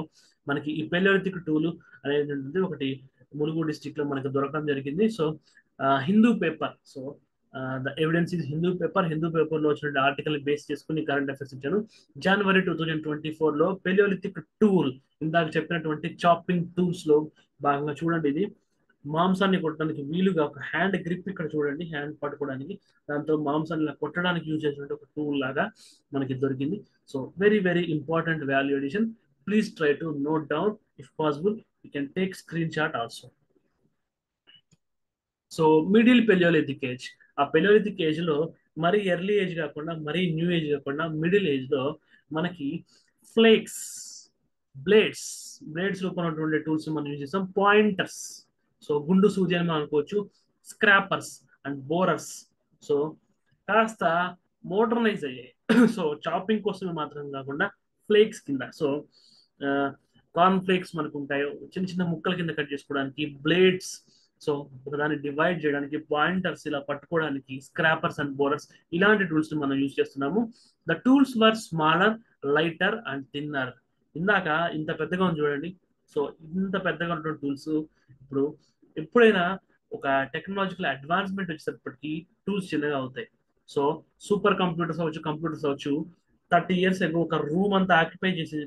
మనకి ఈ పెలియోలిథిక్ టూల్ అనేది ఒకటి ములుగు డిస్ట్రిక్ట్ లో మనకి దొరకడం జరిగింది. So Hindu paper, so the evidence is Hindu paper, Hindu paper లో వచ్చిన ఆర్టికల్ బేస్ చేసుకుని కరెంట్ అఫైర్స్ ఇచ్చాను. జనవరి 2024 లో పెలియోలిథిక్ టూల్, ఇందాక చెప్పినటువంటి చాపింగ్ టూల్స్ లో భాగంగా చూడండి. ఇది మాంసాన్ని కొట్టడానికి వీలుగా ఒక హ్యాండ్ గ్రిప్ ఇక్కడ చూడండి, హ్యాండ్ పట్టుకోవడానికి, దాంతో మాంసాన్ని కొట్టడానికి యూజ్ చేసినట్టు ఒక టూల్ లాగా మనకి దొరికింది. So very very important value addition. Please try to note down, if possible you can take screenshot also. So middle paleolithic age. ఆ పెలియోలిథిక్ ఏజ్ లో మరీ ఎర్లీ ఏజ్ కాకుండా, మరీ న్యూ ఏజ్ కాకుండా, మిడిల్ ఏజ్ లో మనకి flakes, blades రూపంలో ఉండే టూల్స్ మనం యూజ్ చేస్తాం. పాయింటర్స్, సో గుండు సూది అని మనం అనుకోవచ్చు, స్క్రాపర్స్ అండ్ బోరర్స్. సో కాస్త మోడర్నైజ్ అయ్యాయి. సో చాపింగ్ కోసం మాత్రం కాకుండా ఫ్లేక్స్ కింద, సో కార్న్ ఫ్లేక్స్ మనకు ఉంటాయి, చిన్న చిన్న ముక్కల కింద కట్ చేసుకోవడానికి బ్లేడ్స్, సో ఒకదాన్ని డివైడ్ చేయడానికి పాయింటర్స్, ఇలా పట్టుకోవడానికి స్క్రాపర్స్ అండ్ బోరర్స్, ఇలాంటి టూల్స్ మనం యూజ్ చేస్తున్నాము. The tools were smaller, lighter and thinner. ఇందాక ఇంత పెద్దగా ఉంది చూడండి. సో ఇంత పెద్దగా ఉన్నటువంటి టూల్స్ ఇప్పుడు ఎప్పుడైనా ఒక టెక్నాలజికల్ అడ్వాన్స్మెంట్ వచ్చేటప్పటికి టూల్స్ చిన్నగా అవుతాయి. సో సూపర్ కంప్యూటర్స్ అవ్వచ్చు 30 years ago ఒక రూమ్ అంతా ఆక్యుపై చేసే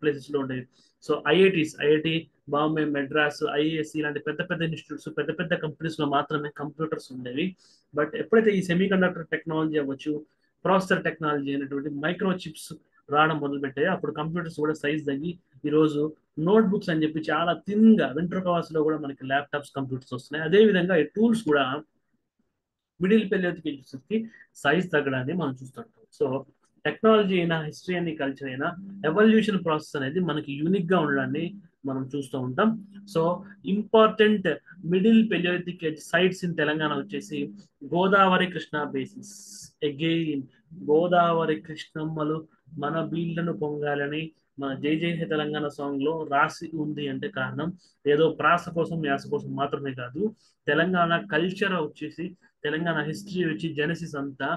ప్లేసెస్ లో ఉండేవి. So IIT Bombay, Madras, IASc ఇలాంటి పెద్ద పెద్ద ఇన్స్టిట్యూట్స్, పెద్ద పెద్ద కంపెనీస్ లో మాత్రమే కంప్యూటర్స్ ఉండేవి. బట్ ఎప్పుడైతే ఈ సెమీ కండక్టర్ టెక్నాలజీ అవ్వచ్చు, ప్రాసెసర్ టెక్నాలజీ అనేటువంటి మైక్రో చిప్స్ రావడం మొదలుపెట్టాయి, అప్పుడు కంప్యూటర్స్ కూడా సైజ్ తగ్గి ఈరోజు నోట్ బుక్స్ అని చెప్పి చాలా థిన్ గా వెంట్రుకవాస్ లో కూడా మనకి ల్యాప్టాప్స్, కంప్యూటర్స్ వస్తున్నాయి. అదే విధంగా ఈ టూల్స్ కూడా మిడిల్ పెళ్ళికి సైజ్ తగ్గడాన్ని మనం చూస్తుంటాం. సో టెక్నాలజీ అయినా, హిస్టరీ అని, కల్చర్ అయినా, ఎవల్యూషన్ ప్రాసెస్ అనేది మనకి యూనిక్ గా ఉండడాన్ని మనం చూస్తూ ఉంటాం. So important middle paleolithic age sites in Telangana వచ్చేసి గోదావరి కృష్ణా బేసిన్స్. అగైన్ గోదావరి కృష్ణమ్మలు మన బీళ్లను పొంగాలని మన జై జై హే తెలంగాణ సాంగ్ లో రాసి ఉంది అంటే కారణం ఏదో ప్రాస కోసం, యాస కోసం మాత్రమే కాదు. తెలంగాణ కల్చర్ వచ్చేసి, తెలంగాణ హిస్టరీ వచ్చి జెనసిస్ అంతా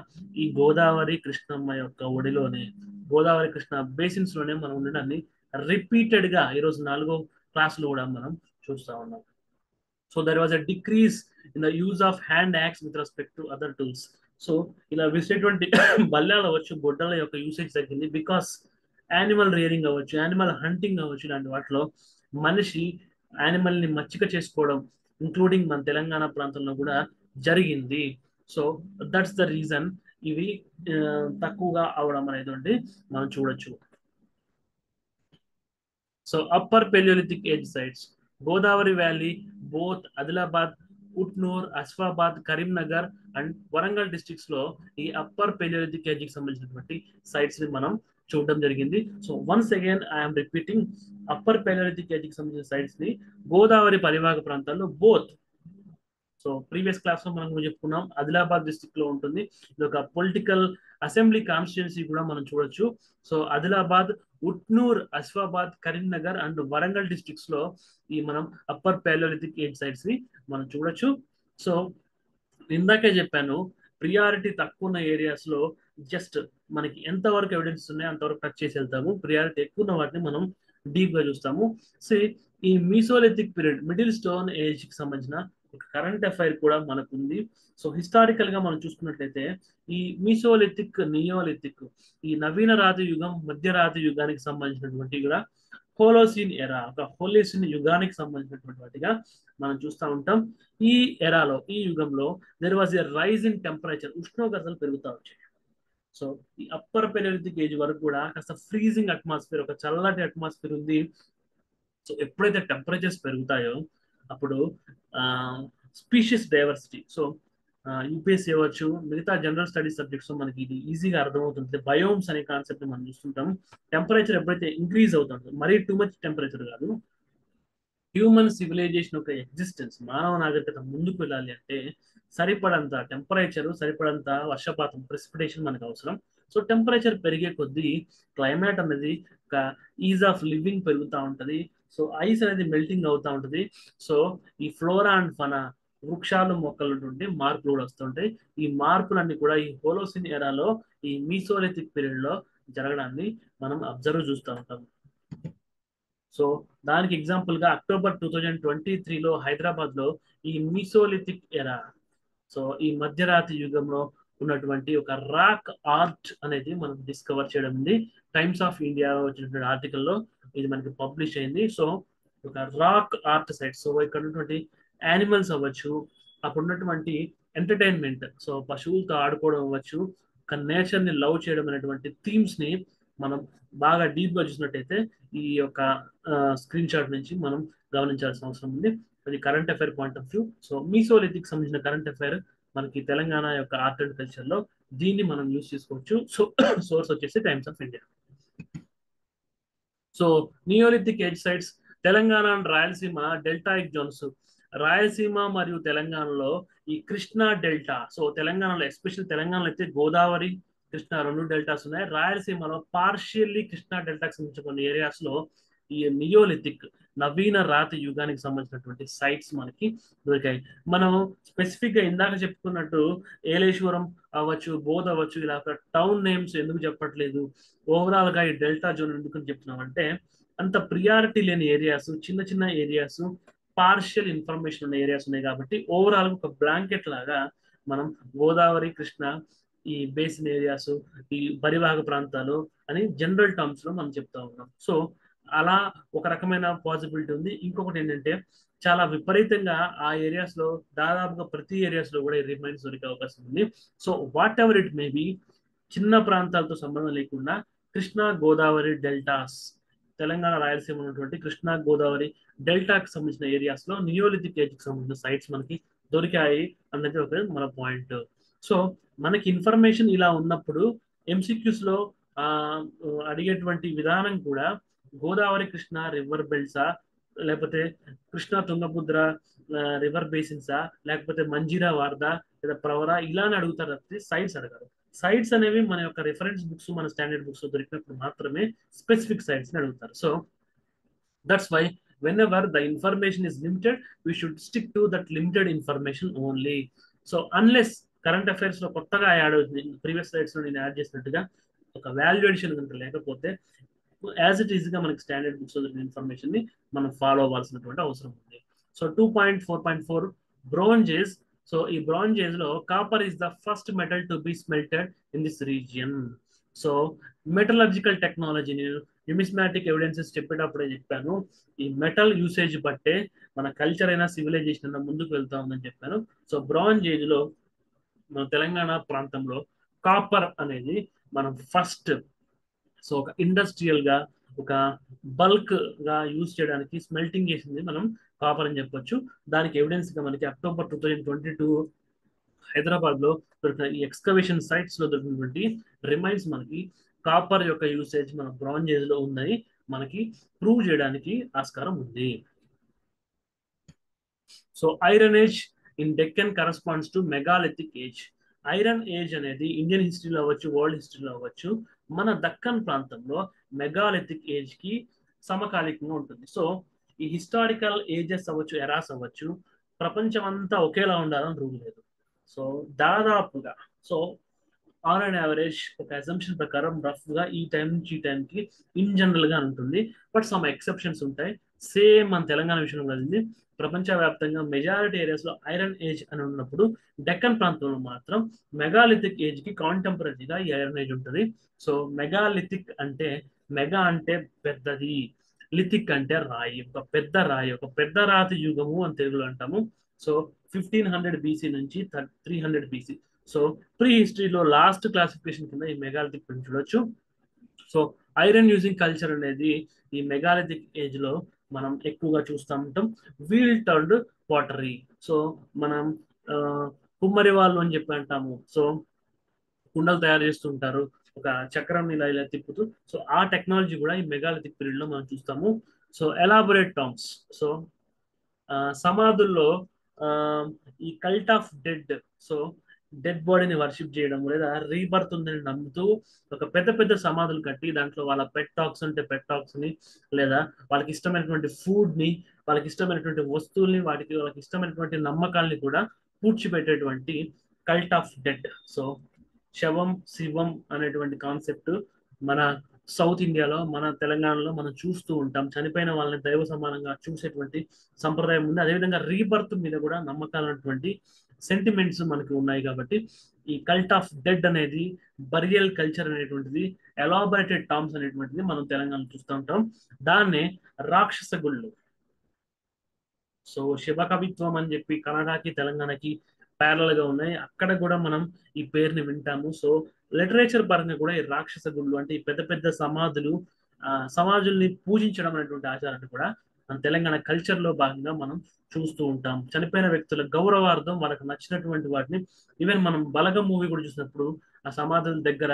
ఈ గోదావరి కృష్ణమ్మ యొక్క ఒడిలోనే, గోదావరి కృష్ణ బేసిన్స్ లోనే మనం ఉండడాన్ని రిపీటెడ్ గా ఈరోజు 4వ క్లాస్ లో కూడా మనం చూస్తా ఉన్నాం. So there was a decrease in the use of hand axe with respect to other tools. So ఇలా విసిరేటువంటి బల్లాలు అవ్వచ్చు, గొడ్డల యొక్క యూసేజ్ తగ్గింది. బికాస్ యానిమల్ రియరింగ్ అవ్వచ్చు, యానిమల్ హంటింగ్ అవ్వచ్చు, ఇలాంటి వాటిలో మనిషి యానిమల్ ని మచ్చిక చేసుకోవడం ఇంక్లూడింగ్ మన తెలంగాణ ప్రాంతంలో కూడా జరిగింది. సో దట్స్ ద రీజన్ ఇవి తక్కువగా అవడం అనేది మనం చూడొచ్చు. So upper paleolithic age sites Godavari valley, both Adilabad, Utnoor, Asifabad, Karimnagar and Warangal districts లో ఈ అప్పర్ పెలియోలిథిక్ ఏజ్ కి సంబంధించినటువంటి సైట్స్ ని మనం చూడడం జరిగింది. So once again I'm repeating, upper paleolithic age కి సంబంధించిన సైట్స్ ని గోదావరి పరివాహక ప్రాంతాల్లో బోత్. సో ప్రీవియస్ క్లాస్ లో మనం చెప్పుకున్నాం ఆదిలాబాద్ డిస్ట్రిక్ట్ లో ఉంటుంది. ఇది ఒక పొలిటికల్ అసెంబ్లీ కాన్స్టిట్యున్సీ కూడా మనం చూడొచ్చు. So Adilabad, Utnoor, Asifabad, Karimnagar and Warangal districts లో ఈ మనం అప్పర్ పాలియోలిథిక్ ఏజ్ సైట్స్ ని మనం చూడొచ్చు. సో ఇందాకే చెప్పాను, ప్రియారిటీ తక్కువ ఉన్న ఏరియాస్ లో జస్ట్ మనకి ఎంతవరకు ఎవిడెన్స్ ఉన్నాయో అంతవరకు టచ్ చేసి వెళ్తాము. ప్రియారిటీ ఎక్కువ ఉన్న వాటిని మనం డీప్ గా చూస్తాము. సో ఈ Mesolithic period, middle stone age కి సంబంధించిన ఒక కరెంట్ అఫైర్ కూడా మనకు ఉంది. సో హిస్టారికల్ గా మనం చూసుకున్నట్లయితే ఈ మీసోలిథిక్, నియోలిథిక్, ఈ నవీన రాతి యుగం, మధ్య రాతి యుగానికి సంబంధించినటువంటి కూడా హోలోసిన్ ఎరా, ఒక హోలోసిన్ యుగానికి సంబంధించినటువంటి వాటిగా మనం చూస్తూ ఉంటాం. ఈ ఎరాలో, ఈ యుగంలో there was a rise in temperature, ఉష్ణోగ్రతలు పెరుగుతూ వచ్చాయి. సో ఈ అప్పర్ పెలియోలిథిక్ ఏజ్ వరకు కూడా కాస్త ఫ్రీజింగ్ అట్మాస్ఫియర్, ఒక చల్లటి అట్మాస్ఫియర్ ఉంది. సో ఎప్పుడైతే టెంపరేచర్స్ పెరుగుతాయో అప్పుడు స్పీషియస్ డైవర్సిటీ, సో యూపీఎస్సీ అవ్వచ్చు, మిగతా జనరల్ స్టడీస్ సబ్జెక్ట్స్ మనకి ఇది ఈజీగా అర్థమవుతుంది. బయోమ్స్ అనే కాన్సెప్ట్ మనం చూస్తుంటాం. టెంపరేచర్ ఎప్పుడైతే ఇంక్రీజ్ అవుతుందో, మరీ టూ మచ్ టెంపరేచర్ కాదు, హ్యూమన్ సివిలైజేషన్ యొక్క ఎగ్జిస్టెన్స్, మానవ నాగరికత ముందుకు వెళ్ళాలి అంటే సరిపడంత టెంపరేచర్, సరిపడంత వర్షపాతం, ప్రెసిపిటేషన్ మనకు అవసరం. సో టెంపరేచర్ పెరిగే కొద్దీ క్లైమేట్ అనేది ఒక ఈజ్ ఆఫ్ లివింగ్ పెరుగుతూ ఉంటుంది. సో ఐస్ అనేది మెల్టింగ్ అవుతూ ఉంటుంది. సో ఈ ఫ్లోరా అండ్ ఫనా, వృక్షాలు, మొక్కల నుండి మార్పులు కూడా వస్తుంటాయి. ఈ మార్పులన్నీ కూడా ఈ హోలోసిన్ ఎరాలో, ఈ మీసోలిథిక్ పీరియడ్ లో జరగడాన్ని మనం అబ్జర్వ్ చూస్తూ ఉంటాం. సో దానికి ఎగ్జాంపుల్ గా అక్టోబర్ 2023లో హైదరాబాద్ లో ఈ మీసోలిథిక్ ఎరా, సో ఈ మధ్యరాతి యుగంలో ఉన్నటువంటి ఒక రాక్ ఆర్ట్ అనేది మనం డిస్కవర్ చేయడం ఉంది. టైమ్స్ ఆఫ్ ఇండియా వచ్చినటువంటి ఆర్టికల్లో ఇది మనకి పబ్లిష్ అయింది. సో ఒక రాక్ ఆర్ట్ సైట్, సో ఇక్కడ ఉన్నటువంటి యానిమల్స్ అవ్వచ్చు, అప్పుడు ఉన్నటువంటి ఎంటర్టైన్మెంట్, సో పశువులతో ఆడుకోవడం అవ్వచ్చు, ఒక నేచర్ ని లవ్ చేయడం అనేటువంటి థీమ్స్ ని మనం బాగా డీప్ గా చూసినట్టయితే ఈ యొక్క స్క్రీన్ షాట్ నుంచి మనం గమనించాల్సిన అవసరం ఉంది. అది current affair point of view. So Mesolithic సంబంధించిన కరెంట్ అఫైర్ మనకి తెలంగాణ యొక్క ఆర్ట్ అండ్ కల్చర్ లో దీన్ని మనం యూజ్ చేసుకోవచ్చు. సో సోర్స్ వచ్చేసి Times of India. So neolithic age sites Telangana and Rayalaseema deltaic zones. Rayalaseema మరియు తెలంగాణలో ఈ కృష్ణా డెల్టా, సో తెలంగాణలో ఎస్పెషల్ తెలంగాణలో అయితే గోదావరి, కృష్ణా రెండు డెల్టాస్ ఉన్నాయి. రాయలసీమలో పార్షియల్లీ కృష్ణా డెల్టాకి సంబంధించిన కొన్ని ఏరియాస్ లో ఈ నియోలిథిక్, నవీన రాతి యుగానికి సంబంధించినటువంటి సైట్స్ మనకి దొరికాయి. మనం స్పెసిఫిక్ గా ఇందాక చెప్పుకున్నట్టు ఏలేశ్వరం అవ్వచ్చు, బోధ్ అవ్వచ్చు, ఇలా టౌన్ నేమ్స్ ఎందుకు చెప్పట్లేదు, ఓవరాల్ గా ఈ డెల్టా జోన్ ఎందుకు చెప్తున్నాం అంటే అంత ప్రియారిటీ లేని ఏరియాస్, చిన్న చిన్న ఏరియాస్, పార్షియల్ ఇన్ఫర్మేషన్ ఉన్న ఏరియాస్ ఉన్నాయి కాబట్టి ఓవరాల్ ఒక బ్లాంకెట్ లాగా మనం గోదావరి, కృష్ణ ఈ బేసిన్ ఏరియాస్, ఈ పరివాహక ప్రాంతాలు అని జనరల్ టర్మ్స్ లో మనం చెప్తా ఉన్నాం. సో అలా ఒక రకమైన పాసిబిలిటీ ఉంది. ఇంకొకటి ఏంటంటే చాలా విపరీతంగా ఆ ఏరియాస్ లో దాదాపుగా ప్రతి ఏరియాస్ లో కూడా రిమైన్స్ దొరికే అవకాశం ఉంది. So what ever it may be, చిన్న ప్రాంతాలతో సంబంధం లేకుండా కృష్ణా గోదావరి డెల్టాస్, తెలంగాణ రాయలసీమ ఉన్నటువంటి కృష్ణా గోదావరి డెల్టాకి సంబంధించిన ఏరియాస్ లో నియోలిథిక్ ఏజ్ కి సంబంధించిన సైట్స్ మనకి దొరికాయి అన్నది ఒక మన పాయింట్. సో మనకి ఇన్ఫర్మేషన్ ఇలా ఉన్నప్పుడు ఎంసీక్యూస్ లో ఆ, అడిగేటువంటి విధానం కూడా గోదావరి కృష్ణ రివర్ బెల్ట్సా, లేకపోతే కృష్ణా తుంగభద్ర రివర్ బేసిన్సా, లేకపోతే మంజీరా వారదా లేదా ప్రవరా ఇలానే అడుగుతారు తప్పితే సైట్స్ అడగారు. సైట్స్ అనేవి మన యొక్క రిఫరెన్స్ బుక్స్, మన స్టాండర్డ్ బుక్స్ దొరికినప్పుడు మాత్రమే స్పెసిఫిక్ సైట్స్ ని అడుగుతారు. So that's why whenever the information is limited, we should stick to that limited information only. So unless current affairs లో కొత్తగా యాడ్ అవుతుంది, ప్రీవియస్ స్లైడ్స్ లో నేను యాడ్ చేసినట్టుగా ఒక వాల్యూ అడిషన్ కనుక లేకపోతే యాజ్ ఇట్ ఈస్ గా మనకి స్టాండర్డ్ బుక్స్ ఇన్ఫర్మేషన్ ని మనం ఫాలో అవ్వాల్సినటువంటి అవసరం ఉంది. సో 2.4.4 బ్రాంజెస్. సో ఈ బ్రాంజెస్ లో copper is the first metal to be smelted in this region. So metallurgical technology నేను న్యూమిస్మాటిక్ ఎవిడెన్సెస్ చెప్పేటప్పుడే చెప్పాను, ఈ మెటల్ యూసేజ్ బట్టే మన కల్చర్ అయినా సివిలైజేషన్ అయినా ముందుకు వెళ్తా ఉందని చెప్పాను. సో బ్రాంజ్ ఏజ్ లో మన తెలంగాణ ప్రాంతంలో కాపర్ అనేది మనం ఫస్ట్, సో ఒక ఇండస్ట్రియల్ గా ఒక బల్క్ గా యూజ్ చేయడానికి స్మెల్టింగ్ చేసింది మనం కాపర్ అని చెప్పొచ్చు. దానికి ఎవిడెన్స్ గా మనకి అక్టోబర్ 2022 హైదరాబాద్ లో దొరికిన ఈ ఎక్స్కవేషన్ సైట్స్ లో దొరికినటువంటి రిమైన్స్ మనకి కాపర్ యొక్క యూసేజ్ మన బ్రాంజ్ ఏజ్ లో ఉందని మనకి ప్రూవ్ చేయడానికి ఆస్కారం ఉంది. So iron age in Deccan corresponds to megalithic age. Iron age అనేది ఇండియన్ హిస్టరీలో అవ్వచ్చు, వరల్డ్ హిస్టరీలో అవ్వచ్చు, మన దక్కన్ ప్రాంతంలో మెగాలిథిక్ ఏజ్ కి సమకాలికంగా ఉంటుంది. సో ఈ హిస్టారికల్ ఏజెస్ అవ్వచ్చు, ఎరాస్ అవ్వచ్చు, ప్రపంచం అంతా ఒకేలా ఉండాలని రూల్ లేదు. సో దాదాపుగా, సో ఆన్ అండ్ యావరేజ్ ఒక అజంప్షన్ ప్రకారం రఫ్ గా ఈ టైం నుంచి ఈ టైంకి ఇన్ జనరల్ గా ఉంటుంది. బట్ సమ్ ఎక్సెప్షన్స్ ఉంటాయి. సేమ్ మన తెలంగాణ విషయంలో కలిగింది. ప్రపంచవ్యాప్తంగా మెజారిటీ ఏరియాస్ లో ఐరన్ ఏజ్ అని ఉన్నప్పుడు డెక్కన్ ప్రాంతంలో మాత్రం మెగాలిథిక్ ఏజ్ కి కాంటెంపరీగా ఈ ఐరన్ ఏజ్ ఉంటుంది. సో మెగాలిథిక్ అంటే, మెగా అంటే పెద్దది, లిథిక్ అంటే రాయి, ఒక పెద్ద రాయి, ఒక పెద్ద రాతి యుగము అని తెలుగులో అంటాము. సో 1500 బీసీ నుంచి 300 బీసీ. సో ప్రీ హిస్టరీలో లాస్ట్ క్లాసిఫికేషన్ కింద ఈ మెగాలిథిక్ చూడొచ్చు. సో ఐరన్ యూజింగ్ కల్చర్ అనేది ఈ మెగాలిథిక్ ఏజ్ లో మనం ఎక్కువగా చూస్తూ ఉంటాం. Wheel turned watery. సో మనం కుమ్మరి వాళ్ళు అని చెప్పి అంటాము. సో కుండలు తయారు చేస్తుంటారు ఒక చక్రం ఇలా ఇలా తిప్పుతూ. సో ఆ టెక్నాలజీ కూడా ఈ మెగాలిథిక్ పీరియడ్ లో మనం చూస్తాము. So elaborate terms. సో సమాధుల్లో ఈ cult of dead, so dead బాడీని వర్షిప్ చేయడం లేదా రీబర్త్ ఉందని నమ్ముతూ ఒక పెద్ద పెద్ద సమాధులు కట్టి దాంట్లో వాళ్ళ పెట్ డాగ్స్ ఉంటే పెట్ డాగ్స్ ని, లేదా వాళ్ళకి ఇష్టమైనటువంటి ఫుడ్ ని, వాళ్ళకి ఇష్టమైనటువంటి వస్తువుల్ని, వాళ్ళకి ఇష్టమైనటువంటి నమ్మకాల్ని కూడా పూడ్చిపెట్టేటువంటి కల్ట్ ఆఫ్ డెడ్. సో శవం శివం అనేటువంటి కాన్సెప్ట్ మన సౌత్ ఇండియాలో, మన తెలంగాణలో మనం చూస్తూ ఉంటాం. చనిపోయిన వాళ్ళని దైవ సమానంగా చూసేటువంటి సంప్రదాయం ఉంది. అదేవిధంగా రీబర్త్ మీద కూడా నమ్మకాలైనటువంటి సెంటిమెంట్స్ మనకి ఉన్నాయి. కాబట్టి ఈ కల్ట్ ఆఫ్ డెడ్ అనేది, బరియల్ కల్చర్ అనేటువంటిది, ఎలాబరేటెడ్ టర్మ్స్ అనేటువంటిది మనం తెలంగాణలో చూస్తూ ఉంటాం. దాన్నే రాక్షస గుళ్ళు. సో శివకవిత్వం అని చెప్పి కన్నడకి తెలంగాణకి ప్యారల్ గా ఉన్నాయి. అక్కడ కూడా మనం ఈ పేరుని వింటాము. సో లిటరేచర్ పరంగా కూడా ఈ రాక్షస గుళ్ళు అంటే ఈ పెద్ద పెద్ద సమాధులు, సమాజుల్ని పూజించడం అనేటువంటి ఆచారాన్ని కూడా మన తెలంగాణ కల్చర్ లో భాగంగా మనం చూస్తూ ఉంటాం. చనిపోయిన వ్యక్తుల గౌరవార్థం వాళ్ళకి నచ్చినటువంటి వాటిని, ఈవెన్ మనం బలగం మూవీ కూడా చూసినప్పుడు ఆ సమాధుల దగ్గర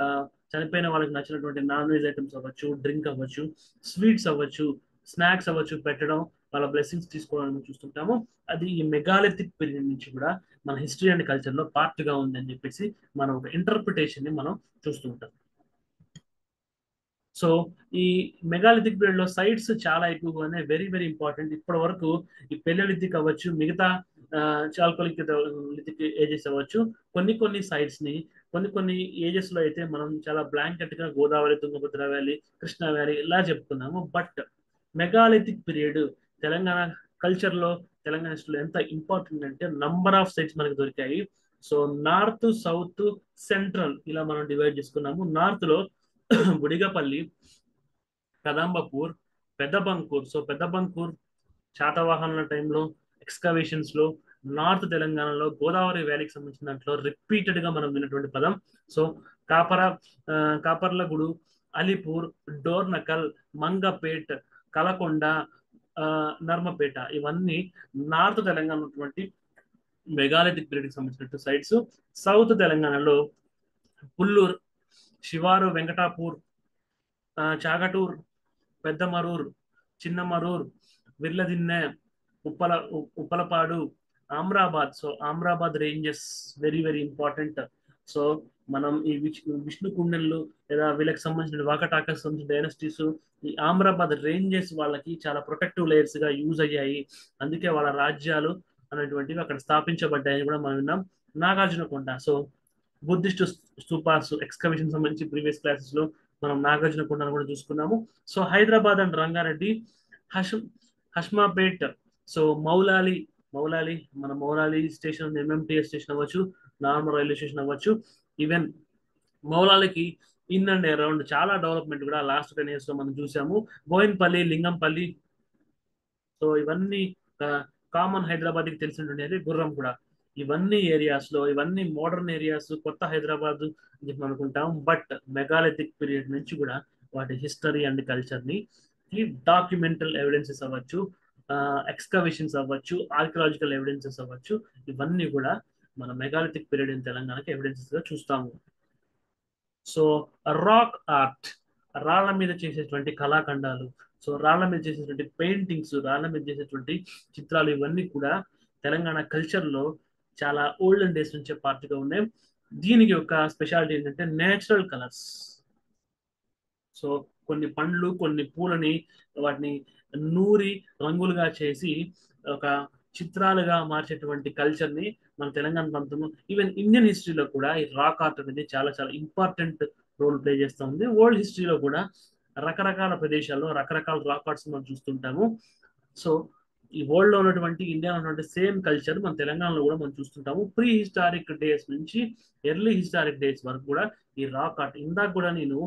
ఆ చనిపోయిన వాళ్ళకి నచ్చినటువంటి నాన్ వెజ్ ఐటమ్స్ అవ్వచ్చు, డ్రింక్ అవ్వచ్చు, స్వీట్స్ అవ్వచ్చు, స్నాక్స్ అవ్వచ్చు పెట్టడం, వాళ్ళ బ్లెస్సింగ్స్ తీసుకోవడానికి చూస్తుంటాము. అది ఈ మెగాలిథిక్ పీరియడ్ నుంచి కూడా మన హిస్టరీ అండ్ కల్చర్ లో పార్ట్ గా ఉంది అని చెప్పేసి మనం ఒక ఇంటర్ప్రిటేషన్ ని మనం చూస్తూ ఉంటాం. సో ఈ మెగాలిథిక్ పీరియడ్ లో సైట్స్ చాలా ఎక్కువగా ఉన్నాయి, వెరీ వెరీ ఇంపార్టెంట్. ఇప్పటి వరకు ఈ పెళ్ళలిథిక్ అవ్వచ్చు, మిగతా చాల్కోలిక్ లిథిక్ ఏజెస్ అవ్వచ్చు, కొన్ని కొన్ని సైట్స్ ని కొన్ని కొన్ని ఏజెస్ లో అయితే మనం చాలా బ్లాంకెట్ గా గోదావరి, తుంగభద్ర వ్యాలీ, కృష్ణా వ్యాలీ ఇలా చెప్పుకున్నాము. But megalithic period Telangana culture లో, తెలంగాణ హిస్టరీలో ఎంత ఇంపార్టెంట్ అంటే నంబర్ ఆఫ్ సైట్స్ మనకు దొరికాయి. సో నార్త్, సౌత్, సెంట్రల్ ఇలా మనం డివైడ్ చేసుకున్నాము. నార్త్ లో బుడిగపల్లి, కదంబపూర్, పెద్దబంకూర్. సో పెద్దబంకూర్ శాతవాహనుల టైంలో ఎక్స్కవేషన్స్ లో నార్త్ తెలంగాణలో గోదావరి వ్యాలీకి సంబంధించిన దాంట్లో రిపీటెడ్ గా మనం విన్నటువంటి పదం. సో కాపర కాపర్లగూడు, అలీపూర్, డోర్నకల్, మంగపేట్, కలకొండ, నర్మపేట ఇవన్నీ నార్త్ తెలంగాణ ఉన్నటువంటి మెగాలిథిక్ పీరియడ్ కి సంబంధించినట్టు సైట్స్. సౌత్ తెలంగాణలో పుల్లూర్, శివారు, Venkatapur, Chagatur, Peddamarur, Chinnamarur, Virladinne, Uppala Uppalapadu, Amrabad. So Amrabad ranges very very important. So మనం ఈ విష్ణు కుండెన్లు లేదా వీళ్ళకి సంబంధించిన వాకటాకస్ సంబంధించిన డైనస్టీస్ ఈ ఆమ్రాబాద్ రేంజెస్ వాళ్ళకి చాలా ప్రొటెక్టివ్ లేయర్స్ గా యూజ్ అయ్యాయి. అందుకే వాళ్ళ రాజ్యాలు అనేటువంటివి అక్కడ స్థాపించబడ్డాయని కూడా మనం విన్నాం. Nagarjunakonda. So Buddhist stupas excavation సంబంధించి ప్రీవియస్ క్లాసెస్ లో మనం నాగార్జునకొండను కూడా చూసుకున్నాము. సో హైదరాబాద్ అండ్ రంగారెడ్డి, హష్ హష్మాపేట్, సో మౌలాలి. మన మౌలాలి స్టేషన్ ఎంఎంటీఎస్ స్టేషన్ అవ్వచ్చు, నార్మల్ రైల్వే స్టేషన్ అవ్వచ్చు. ఈవెన్ మౌలాలికి ఇన్ అండ్ అరౌండ్ చాలా డెవలప్మెంట్ కూడా లాస్ట్ 10 years లో మనం చూసాము. బోయిన్పల్లి, లింగంపల్లి. సో ఇవన్నీ కామన్ హైదరాబాద్ కి తెలిసినటువంటి గుర్రం కూడా. ఇవన్నీ ఏరియాస్ లో ఇవన్నీ మోడర్న్ ఏరియాస్, కొత్త హైదరాబాద్ అని చెప్పి అనుకుంటాం. బట్ మెగాలిథిక్ పీరియడ్ నుంచి కూడా వాటి హిస్టరీ అండ్ కల్చర్ ని ఈ డాక్యుమెంటల్ ఎవిడెన్సెస్ అవ్వచ్చు, ఎక్స్కవేషన్స్ అవ్వచ్చు, ఆర్కియలాజికల్ ఎవిడెన్సెస్ అవ్వచ్చు, ఇవన్నీ కూడా మన మెగాలిథిక్ పీరియడ్ ఇన్ తెలంగాణకి ఎవిడెన్సెస్ గా చూస్తాము. సో రాక్ ఆర్ట్, రాళ్ల మీద చేసేటువంటి కళాఖండాలు, సో రాళ్ల మీద చేసేటువంటి పెయింటింగ్స్, రాళ్ల మీద చేసేటువంటి చిత్రాలు, ఇవన్నీ కూడా తెలంగాణ కల్చర్ లో చాలా ఓల్డెన్ డేస్ నుంచే పార్ట్గా ఉన్నాయి. దీనికి ఒక స్పెషాలిటీ ఏంటంటే నేచురల్ కలర్స్. సో కొన్ని పండ్లు, కొన్ని పూలని వాటిని నూరి రంగులుగా చేసి ఒక చిత్రాలుగా మార్చేటువంటి కల్చర్ ని మన తెలంగాణ ప్రాంతంలో, ఈవెన్ ఇండియన్ హిస్టరీలో కూడా ఈ రాక్ ఆర్ట్ అనేది చాలా చాలా ఇంపార్టెంట్ రోల్ ప్లే చేస్తూ ఉంది. వరల్డ్ హిస్టరీలో కూడా రకరకాల ప్రదేశాల్లో రకరకాల రాక్ ఆర్ట్స్ మనం చూస్తుంటాము. సో ఈ వరల్డ్ లో ఉన్నటువంటి ఇండియాలో ఉన్నటువంటి సేమ్ కల్చర్ మన తెలంగాణలో కూడా మనం చూస్తుంటాము. ప్రీ హిస్టారిక్ డేస్ నుంచి ఎర్లీ హిస్టారిక్ డేస్ వరకు కూడా ఈ రాక్ ఆర్ట్. ఇందాక కూడా నేను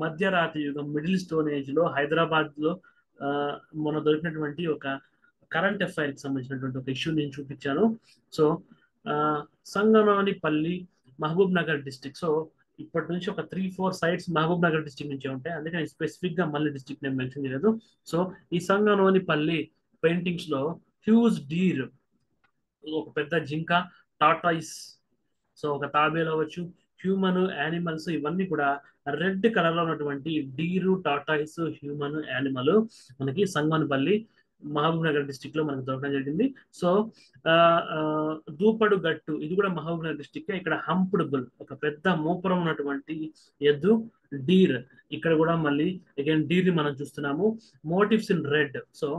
మధ్యరాతి యుగం, మిడిల్ స్టోన్ ఏజ్ లో హైదరాబాద్ లో మొన్న దొరికినటువంటి ఒక కరెంట్ అఫైర్ కి సంబంధించినటువంటి ఒక ఇష్యూ నేను చూపించాను. So Sanganapalli, Mahbubnagar district. So ఇప్పటి నుంచి ఒక 3-4 సైట్స్ మహబూబ్ నగర్ డిస్ట్రిక్ట్ నుంచి ఉంటాయి. అందుకని స్పెసిఫిక్ గా మళ్ళీ డిస్ట్రిక్ట్ నేను మెన్షన్ చేయలేదు. సో ఈ సంగనోనిపల్లి పెయింటింగ్స్ లో హ్యూజ్ డీర్, ఒక పెద్ద జింక, టాటాయిస్, సో ఒక తాబేలు అవ్వచ్చు, హ్యూమన్, యానిమల్స్, ఇవన్నీ కూడా రెడ్ కలర్ లో ఉన్నటువంటి డీరు, టాటాయిస్, హ్యూమన్, యానిమల్ మనకి సంగనపల్లి మహబూబ్ నగర్ డిస్టిక్ లో మనకు దొరకడం జరిగింది. సో దూపడు గట్టు, ఇది కూడా మహబూబ్ నగర్ డిస్టిక్. ఇక్కడ హంప్డ్ బుల్, ఒక పెద్ద మూపురం ఉన్నటువంటి ఎద్దు, డీర్. ఇక్కడ కూడా మళ్ళీ అగైన్ డీర్ ని మనం చూస్తున్నాము. Motives in red. So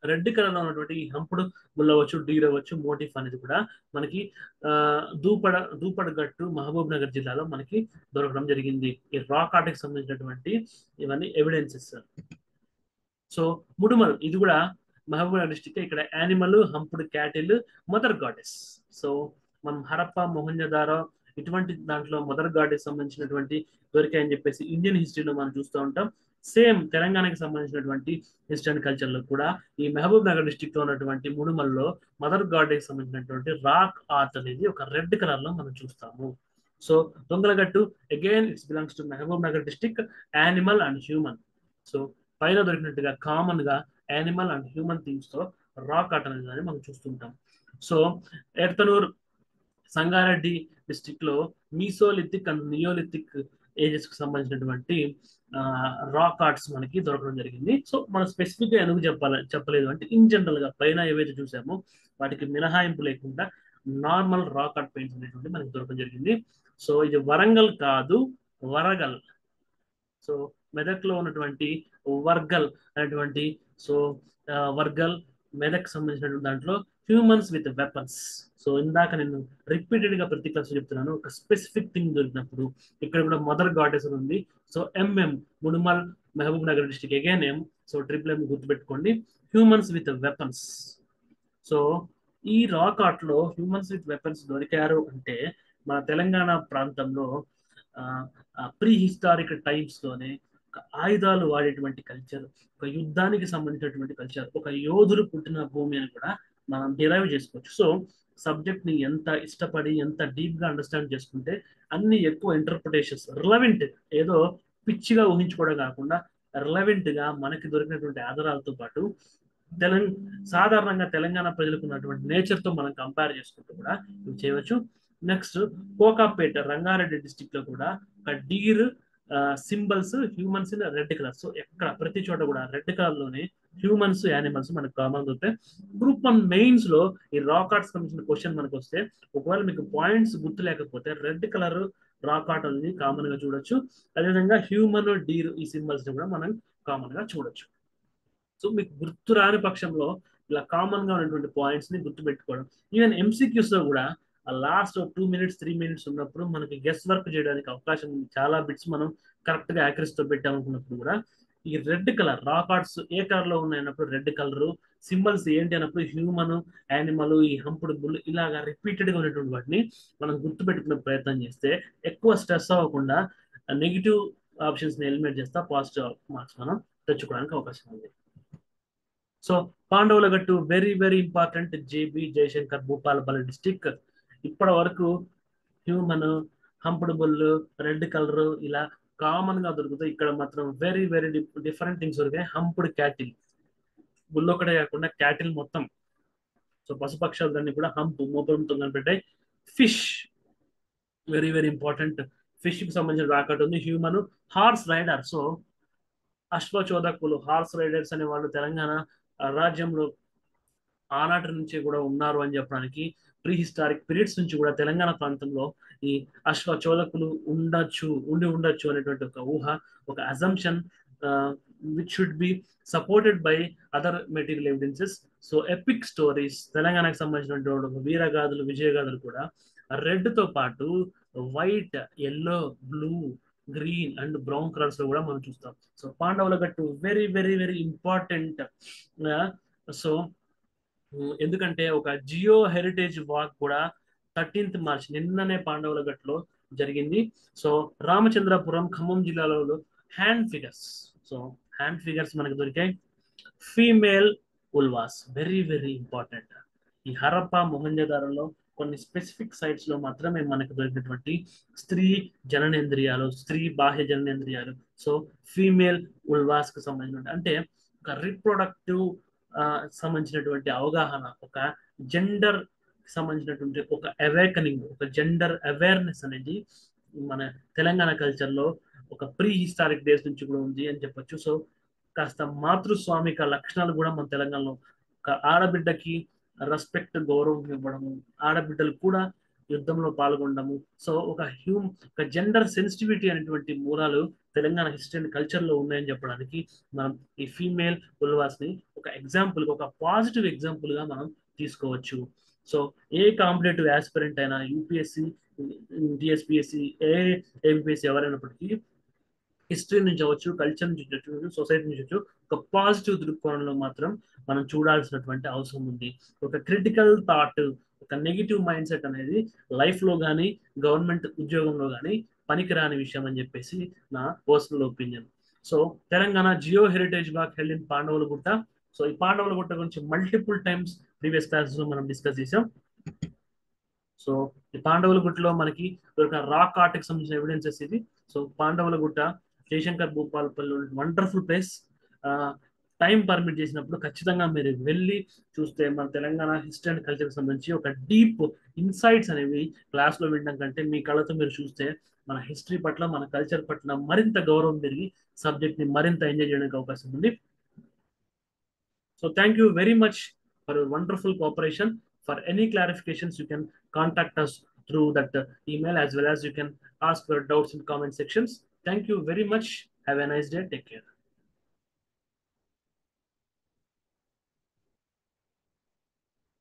red colour లో ఉన్నటువంటి హంపుడు బుల్ అవ్వచ్చు, డీర్ అవ్వచ్చు, మోటిఫ్ అనేది కూడా మనకి దూపడ గట్టు మహబూబ్ నగర్ జిల్లాలో మనకి దొరకడం జరిగింది. ఈ రాక్ ఆర్ట్ కి సంబంధించినటువంటి ఇవన్నీ ఎవిడెన్సెస్. సో ముడుమల్, ఇది కూడా మహబూబ్ నగర్ డిస్టిక్. ఇక్కడ animal, humped cattle, mother goddess. So మనం హరప్ప, మొహంజదారో ఇటువంటి దాంట్లో మదర్ గాడెస్ సంబంధించినటువంటి దొరికాయని చెప్పేసి ఇండియన్ హిస్టరీలో మనం చూస్తూ ఉంటాం. సేమ్ తెలంగాణకి సంబంధించినటువంటి హిస్టరీ అండ్ కల్చర్ లో కూడా ఈ మహబూబ్ నగర్ డిస్ట్రిక్ట్ లో ఉన్నటువంటి ముడుమల్లో మదర్ గాడెస్ సంబంధించినటువంటి రాక్ ఆర్ట్ అనేది ఒక రెడ్ కలర్ లో మనం చూస్తాము. So Dongalagattu, again it's belongs to Mahbubnagar district, animal and human. So పైన దొరికినట్టుగా కామన్ గా యానిమల్ అండ్ హ్యూమన్ థీమ్స్ తో రాక్ ఆర్ట్ అనేది మనం చూస్తుంటాం. సో ఎర్తనూర్, సంగారెడ్డి డిస్ట్రిక్ట్ లో మీసోలిథిక్ అండ్ నియోలిథిక్ ఏజెస్ కి సంబంధించినటువంటి రాక్ ఆర్ట్స్ మనకి దొరకడం జరిగింది. సో మనం స్పెసిఫిక్ గా ఎందుకు చెప్పలేదు అంటే ఇన్ జనరల్ గా పైన ఏవైతే చూసామో వాటికి మినహాయింపు లేకుండా నార్మల్ రాక్ ఆర్ట్ పెయింట్స్ అనేటువంటి మనకి దొరకడం జరిగింది. సో ఇది వరంగల్ కాదు, వరగల్. సో మెదక్ లో ఉన్నటువంటి వర్గల్ అనేటువంటి, సో వర్గల్ మెదక్ సంబంధించినటువంటి దాంట్లో హ్యూమన్స్ విత్ వెపన్స్. సో ఇందాక నేను రిపీటెడ్ గా ప్రతి క్లాస్ చెప్తున్నాను, ఒక స్పెసిఫిక్ థింగ్ దొరికినప్పుడు ఇక్కడ కూడా మదర్ గాడెస్ ఉంది. So MM Mudumal Mahbubnagar district, again M. So triple M గుర్తుపెట్టుకోండి, హ్యూమన్స్ విత్ వెపన్స్. సో ఈ రాక్ ఆర్ట్ లో హ్యూమన్స్ విత్ వెపన్స్ దొరికారు అంటే మన తెలంగాణ ప్రాంతంలో ప్రీ హిస్టారిక్ టైమ్స్ లోనే ఒక ఆయుధాలు వాడేటువంటి కల్చర్, ఒక యుద్ధానికి సంబంధించినటువంటి కల్చర్, ఒక యోధులు పుట్టిన భూమి అని కూడా మనం డిరైవ్ చేసుకోవచ్చు. సో సబ్జెక్ట్ ని ఎంత ఇష్టపడి ఎంత డీప్ గా అండర్స్టాండ్ చేసుకుంటే అన్ని ఎక్కువ ఇంటర్ప్రిటేషన్స్ రిలవెంట్, ఏదో పిచ్చిగా ఊహించుకోవడం కాకుండా రిలవెంట్ గా మనకి దొరికినటువంటి ఆధారాలతో పాటు తెలంగాణ సాధారణంగా తెలంగాణ ప్రజలకు ఉన్నటువంటి నేచర్ తో మనం కంపేర్ చేసుకుంటూ కూడా ఇవి చేయవచ్చు. నెక్స్ట్ కోకాపేట రంగారెడ్డి డిస్టిక్ లో కూడా ఒక deer symbols humans in red colour. So ఎక్కడ ప్రతి చోట కూడా రెడ్ కలర్ లోనే హ్యూమన్స్ యానిమల్స్ మనకు కామన్ దొరుకుతాయి. గ్రూప్ 1 మెయిన్స్ లో ఈ రాక్ ఆర్ట్స్ సంబంధించిన క్వశ్చన్ మనకు వస్తే ఒకవేళ మీకు పాయింట్స్ గుర్తు లేకపోతే రెడ్ కలర్ రాక్ ఆర్ట్ అనేది కామన్ గా చూడొచ్చు. అదేవిధంగా హ్యూమన్ డీర్ ఈ సింబల్స్ ని కూడా మనం కామన్ గా చూడొచ్చు. సో మీకు గుర్తు రాని పక్షంలో ఇలా కామన్ గా ఉన్నటువంటి పాయింట్స్ ని గుర్తు పెట్టుకోవడం. ఈవెన్ ఎంసీక్యూస్ లో కూడా ఆ లాస్ట్ 2 minutes 3 minutes ఉన్నప్పుడు మనకి గెస్ వర్క్ చేయడానికి అవకాశం ఉంది. చాలా బిట్స్ మనం కరెక్ట్ గా యాక్యురసీ తో పెట్టామనుకున్నప్పుడు కూడా ఈ రెడ్ కలర్ రాక్ ఆర్ట్స్ ఏ కలర్ లో ఉన్నాయన్నప్పుడు రెడ్ కలర్, సింబల్స్ ఏంటి అన్నప్పుడు హ్యూమన్, యానిమల్, ఈ హంపుడు బుల్ ఇలాగా రిపీటెడ్ గా ఉన్నటువంటి వాటిని మనం గుర్తు పెట్టుకునే ప్రయత్నం చేస్తే ఎక్కువ స్ట్రెస్ అవ్వకుండా నెగిటివ్ ఆప్షన్స్ ని ఎలిమినేట్ చేస్తా పాజిటివ్ మార్క్స్ మనం తెచ్చుకోవడానికి అవకాశం ఉంది. So Pandavula Gutta very very important. JB Jayashankar Bhupalpally district. ఇప్పటి వరకు human, humped bull, red colour ఇలా కామన్ గా దొరుకుతాయి. ఇక్కడ మాత్రం వెరీ వెరీ డిఫరెంట్ థింగ్స్ దొరికాయి. హంపుడు క్యాటిల్, బుల్ ఒకటే కాకుండా క్యాటిల్ మొత్తం. సో పశుపక్షాలన్నీ కూడా హంప్ మోపంతో కనిపెట్టాయి. Fish very very important. Fish కి సంబంధించిన రాకట్ ఉంది. Human, horse rider. సో అశ్వచోదకులు హార్స్ రైడర్స్ అనే వాళ్ళు తెలంగాణ రాజ్యంలో ఆనాటి నుంచి కూడా ఉన్నారు అని చెప్పడానికి ప్రీ హిస్టారిక్ పీరియడ్స్ నుంచి కూడా తెలంగాణ ప్రాంతంలో ఈ అశ్వచోదకులు ఉండి ఉండొచ్చు అనేటువంటి ఒక ఊహ, ఒక assumption which should be supported by other material evidences. So epic stories తెలంగాణకు సంబంధించినటువంటి వీరగాథలు, విజయగాథలు కూడా రెడ్ తో పాటు white, yellow, blue, green and brown colours లో కూడా మనం చూస్తాం. So Pandavula Gutta very very very important. So ఎందుకంటే ఒక జియో హెరిటేజ్ వాక్ కూడా 13th March నిన్ననే పాండవుల గట్లో జరిగింది. సో రామచంద్రపురం ఖమ్మం జిల్లాలో hand figures. So hand figures మనకు దొరికాయి. Female vulvas very very important. ఈ హరప్ప మొహంజదారోలో కొన్ని స్పెసిఫిక్ సైట్స్ లో మాత్రమే మనకు దొరికినటువంటి స్త్రీ జననేంద్రియాలు, స్త్రీ బాహ్య జననేంద్రియాలు. సో ఫీమేల్ ఉల్వాస్ కు సంబంధించిన అంటే ఒక రిప్రొడక్టివ్ సంబంధించినటువంటి అవగాహన, ఒక జెండర్ సంబంధించినటువంటి ఒక అవేకనింగ్, ఒక జెండర్ అవేర్నెస్ అనేది మన తెలంగాణ కల్చర్ లో ఒక ప్రీ హిస్టారిక్ డేస్ నుంచి కూడా ఉంది అని చెప్పొచ్చు. సో కాస్త మాతృస్వామిక లక్షణాలు కూడా మన తెలంగాణలో, ఒక ఆడబిడ్డకి రెస్పెక్ట్, గౌరవం ఇవ్వడము, ఆడబిడ్డలు కూడా యుద్ధంలో పాల్గొనడము. సో ఒక జెండర్ సెన్సిటివిటీ అనేటువంటి మూలాలు తెలంగాణ హిస్టరీ అండ్ కల్చర్ లో ఉన్నాయని చెప్పడానికి మనం ఈ ఫీమేల్ ఉల్వాస్ ని ఒక ఎగ్జాంపుల్, ఒక పాజిటివ్ ఎగ్జాంపుల్ గా మనం తీసుకోవచ్చు. సో ఏ కాంపిటేటివ్ ఆస్పిరెంట్ అయినా యూపీఎస్సి, టిఎస్పిఎస్సి, ఏపీఎస్సి ఎవరైనప్పటికీ హిస్టరీ నుంచి అవ్వచ్చు, కల్చర్ నుంచి అవ్వచ్చు, సొసైటీ నుంచి అవ్వచ్చు, ఒక పాజిటివ్ దృక్కోణంలో మాత్రం మనం చూడాల్సినటువంటి అవసరం ఉంది. ఒక క్రిటికల్ థాట్, ఒక నెగిటివ్ మైండ్ సెట్ అనేది లైఫ్ లో కానీ గవర్నమెంట్ ఉద్యోగంలో కానీ పనికిరాని విషయం అని చెప్పేసి నా personal opinion. So Telangana Jio heritage walk held in పాండవుల గుట్ట. సో ఈ పాండవుల గుట్ట గురించి మల్టిపుల్ టైమ్స్ ప్రీవియస్ క్లాసెస్ లో మనం డిస్కస్ చేసాం. సో ఈ పాండవుల గుట్టలో మనకి దొరికిన రాక్ ఆర్ట్ కి సంబంధించిన ఎవిడెన్సెస్ ఇది. So Pandavula Gutta Jayashankar Bhupalpally wonderful place. Time permit చేసినప్పుడు ఖచ్చితంగా మీరు వెళ్ళి చూస్తే మన తెలంగాణ హిస్టరీ అండ్ కల్చర్ సంబంధించి ఒక డీప్ ఇన్సైట్స్ అనేవి క్లాస్ లో వినడం కంటే మీ కళ్ళతో మీరు చూస్తే మన హిస్టరీ పట్ల, మన కల్చర్ పట్ల మరింత గౌరవం పెరిగి సబ్జెక్ట్ ని మరింత ఎంజాయ్ చేయడానికి అవకాశం ఉంది. So thank you very much for your wonderful cooperation. For any clarifications, you can contact us through that email, as well as you can ask your doubts in comment sections. Thank you very much. Have a nice day. Take care.